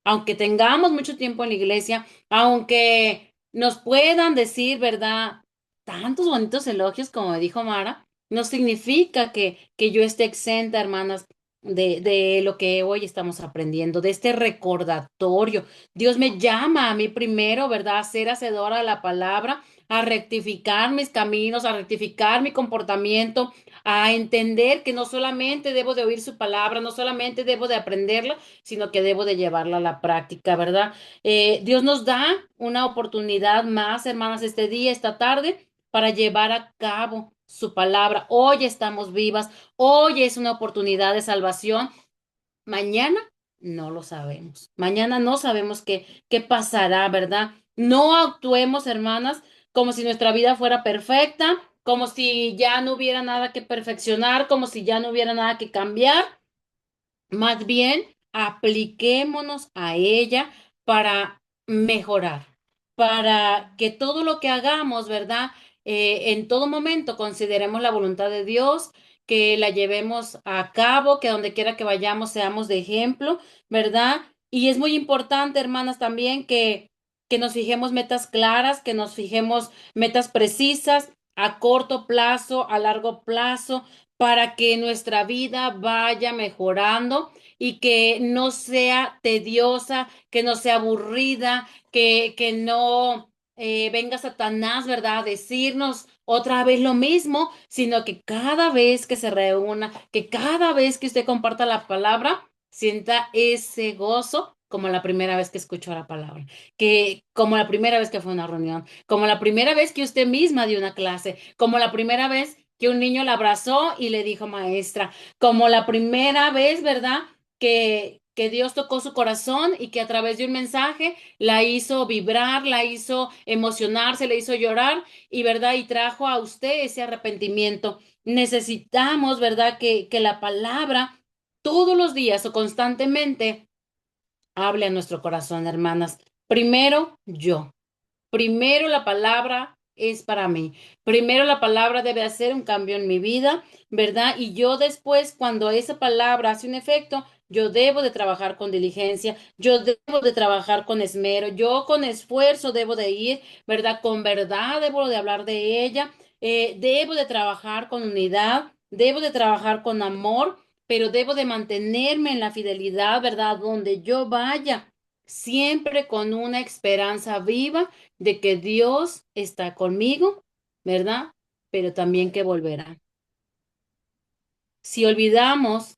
Aunque tengamos mucho tiempo en la iglesia, aunque nos puedan decir, ¿verdad? Tantos bonitos elogios como me dijo Mara, no significa que yo esté exenta, hermanas, de lo que hoy estamos aprendiendo, de este recordatorio. Dios me llama a mí primero, ¿verdad? A ser hacedora de la palabra, a rectificar mis caminos, a rectificar mi comportamiento, a entender que no solamente debo de oír su palabra, no solamente debo de aprenderla, sino que debo de llevarla a la práctica, ¿verdad? Dios nos da una oportunidad más, hermanas, este día, esta tarde, para llevar a cabo su palabra. Hoy estamos vivas, hoy es una oportunidad de salvación. Mañana no lo sabemos. Mañana no sabemos qué pasará, ¿verdad? No actuemos, hermanas, como si nuestra vida fuera perfecta, como si ya no hubiera nada que perfeccionar, como si ya no hubiera nada que cambiar. Más bien, apliquémonos a ella para mejorar, para que todo lo que hagamos, ¿verdad? En todo momento consideremos la voluntad de Dios, que la llevemos a cabo, que donde quiera que vayamos seamos de ejemplo, ¿verdad? Y es muy importante, hermanas, también que nos fijemos metas claras, que nos fijemos metas precisas a corto plazo, a largo plazo, para que nuestra vida vaya mejorando y que no sea tediosa, que no sea aburrida, que no venga Satanás, ¿verdad? A decirnos otra vez lo mismo, sino que cada vez que se reúna, que cada vez que usted comparta la palabra, sienta ese gozo como la primera vez que escuchó la palabra, que como la primera vez que fue a una reunión, como la primera vez que usted misma dio una clase, como la primera vez que un niño la abrazó y le dijo maestra, como la primera vez, ¿verdad? Que Dios tocó su corazón y que a través de un mensaje la hizo vibrar, la hizo emocionarse, le hizo llorar y, ¿verdad? Y trajo a usted ese arrepentimiento. Necesitamos, ¿verdad? Que la palabra todos los días o constantemente hable a nuestro corazón, hermanas. Primero yo. Primero la palabra es para mí. Primero la palabra debe hacer un cambio en mi vida, ¿verdad? Y yo después, cuando esa palabra hace un efecto, yo debo de trabajar con diligencia, yo debo de trabajar con esmero, yo con esfuerzo debo de ir, ¿verdad? Con verdad debo de hablar de ella, debo de trabajar con unidad, debo de trabajar con amor, pero debo de mantenerme en la fidelidad, ¿verdad? Donde yo vaya, siempre con una esperanza viva de que Dios está conmigo, ¿verdad? Pero también que volverá. Si olvidamos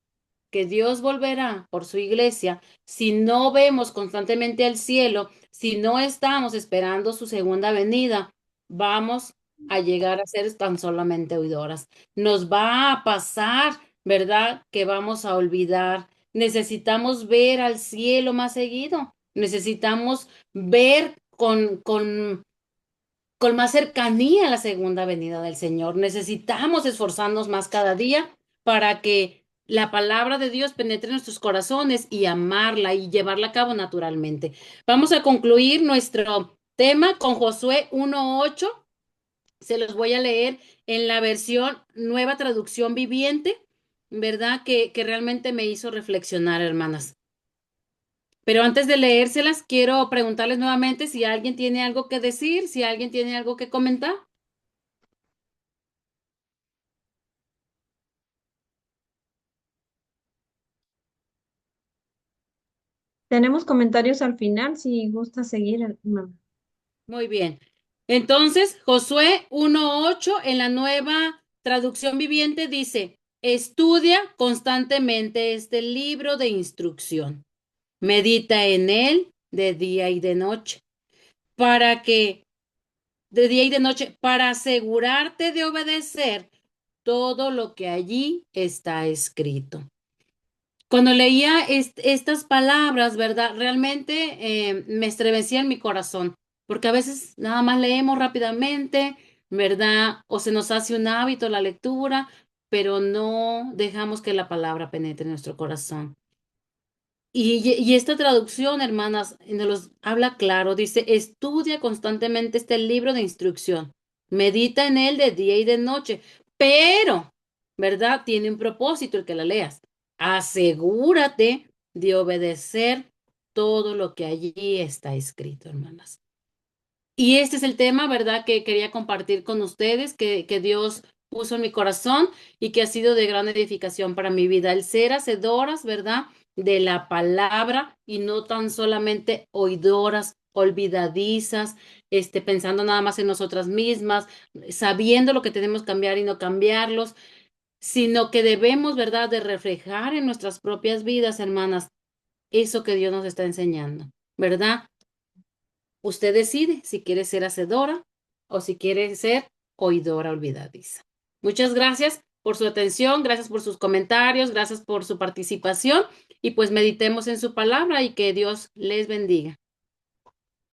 que Dios volverá por su iglesia, si no vemos constantemente al cielo, si no estamos esperando su segunda venida, vamos a llegar a ser tan solamente oidoras. Nos va a pasar, ¿verdad? Que vamos a olvidar. Necesitamos ver al cielo más seguido. Necesitamos ver con más cercanía a la segunda venida del Señor. Necesitamos esforzarnos más cada día para que la palabra de Dios penetre en nuestros corazones y amarla y llevarla a cabo naturalmente. Vamos a concluir nuestro tema con Josué 1:8. Se los voy a leer en la versión Nueva Traducción Viviente, ¿verdad? Que realmente me hizo reflexionar, hermanas. Pero antes de leérselas, quiero preguntarles nuevamente si alguien tiene algo que decir, si alguien tiene algo que comentar. Tenemos comentarios al final, si gusta seguir, hermano. Muy bien. Entonces, Josué 1:8 en la nueva traducción viviente dice, estudia constantemente este libro de instrucción. Medita en él de día y de noche, para que, de día y de noche, para asegurarte de obedecer todo lo que allí está escrito. Cuando leía estas palabras, ¿verdad? Realmente me estremecía en mi corazón, porque a veces nada más leemos rápidamente, ¿verdad? O se nos hace un hábito la lectura, pero no dejamos que la palabra penetre en nuestro corazón. Y esta traducción, hermanas, nos los habla claro, dice, estudia constantemente este libro de instrucción, medita en él de día y de noche, pero, ¿verdad? Tiene un propósito el que la leas. Asegúrate de obedecer todo lo que allí está escrito, hermanas. Y este es el tema, ¿verdad? Que quería compartir con ustedes, que Dios puso en mi corazón y que ha sido de gran edificación para mi vida. El ser hacedoras, ¿verdad? De la palabra y no tan solamente oidoras, olvidadizas, pensando nada más en nosotras mismas, sabiendo lo que tenemos que cambiar y no cambiarlos, sino que debemos, ¿verdad?, de reflejar en nuestras propias vidas, hermanas, eso que Dios nos está enseñando, ¿verdad? Usted decide si quiere ser hacedora o si quiere ser oidora olvidadiza. Muchas gracias por su atención, gracias por sus comentarios, gracias por su participación y pues meditemos en su palabra y que Dios les bendiga.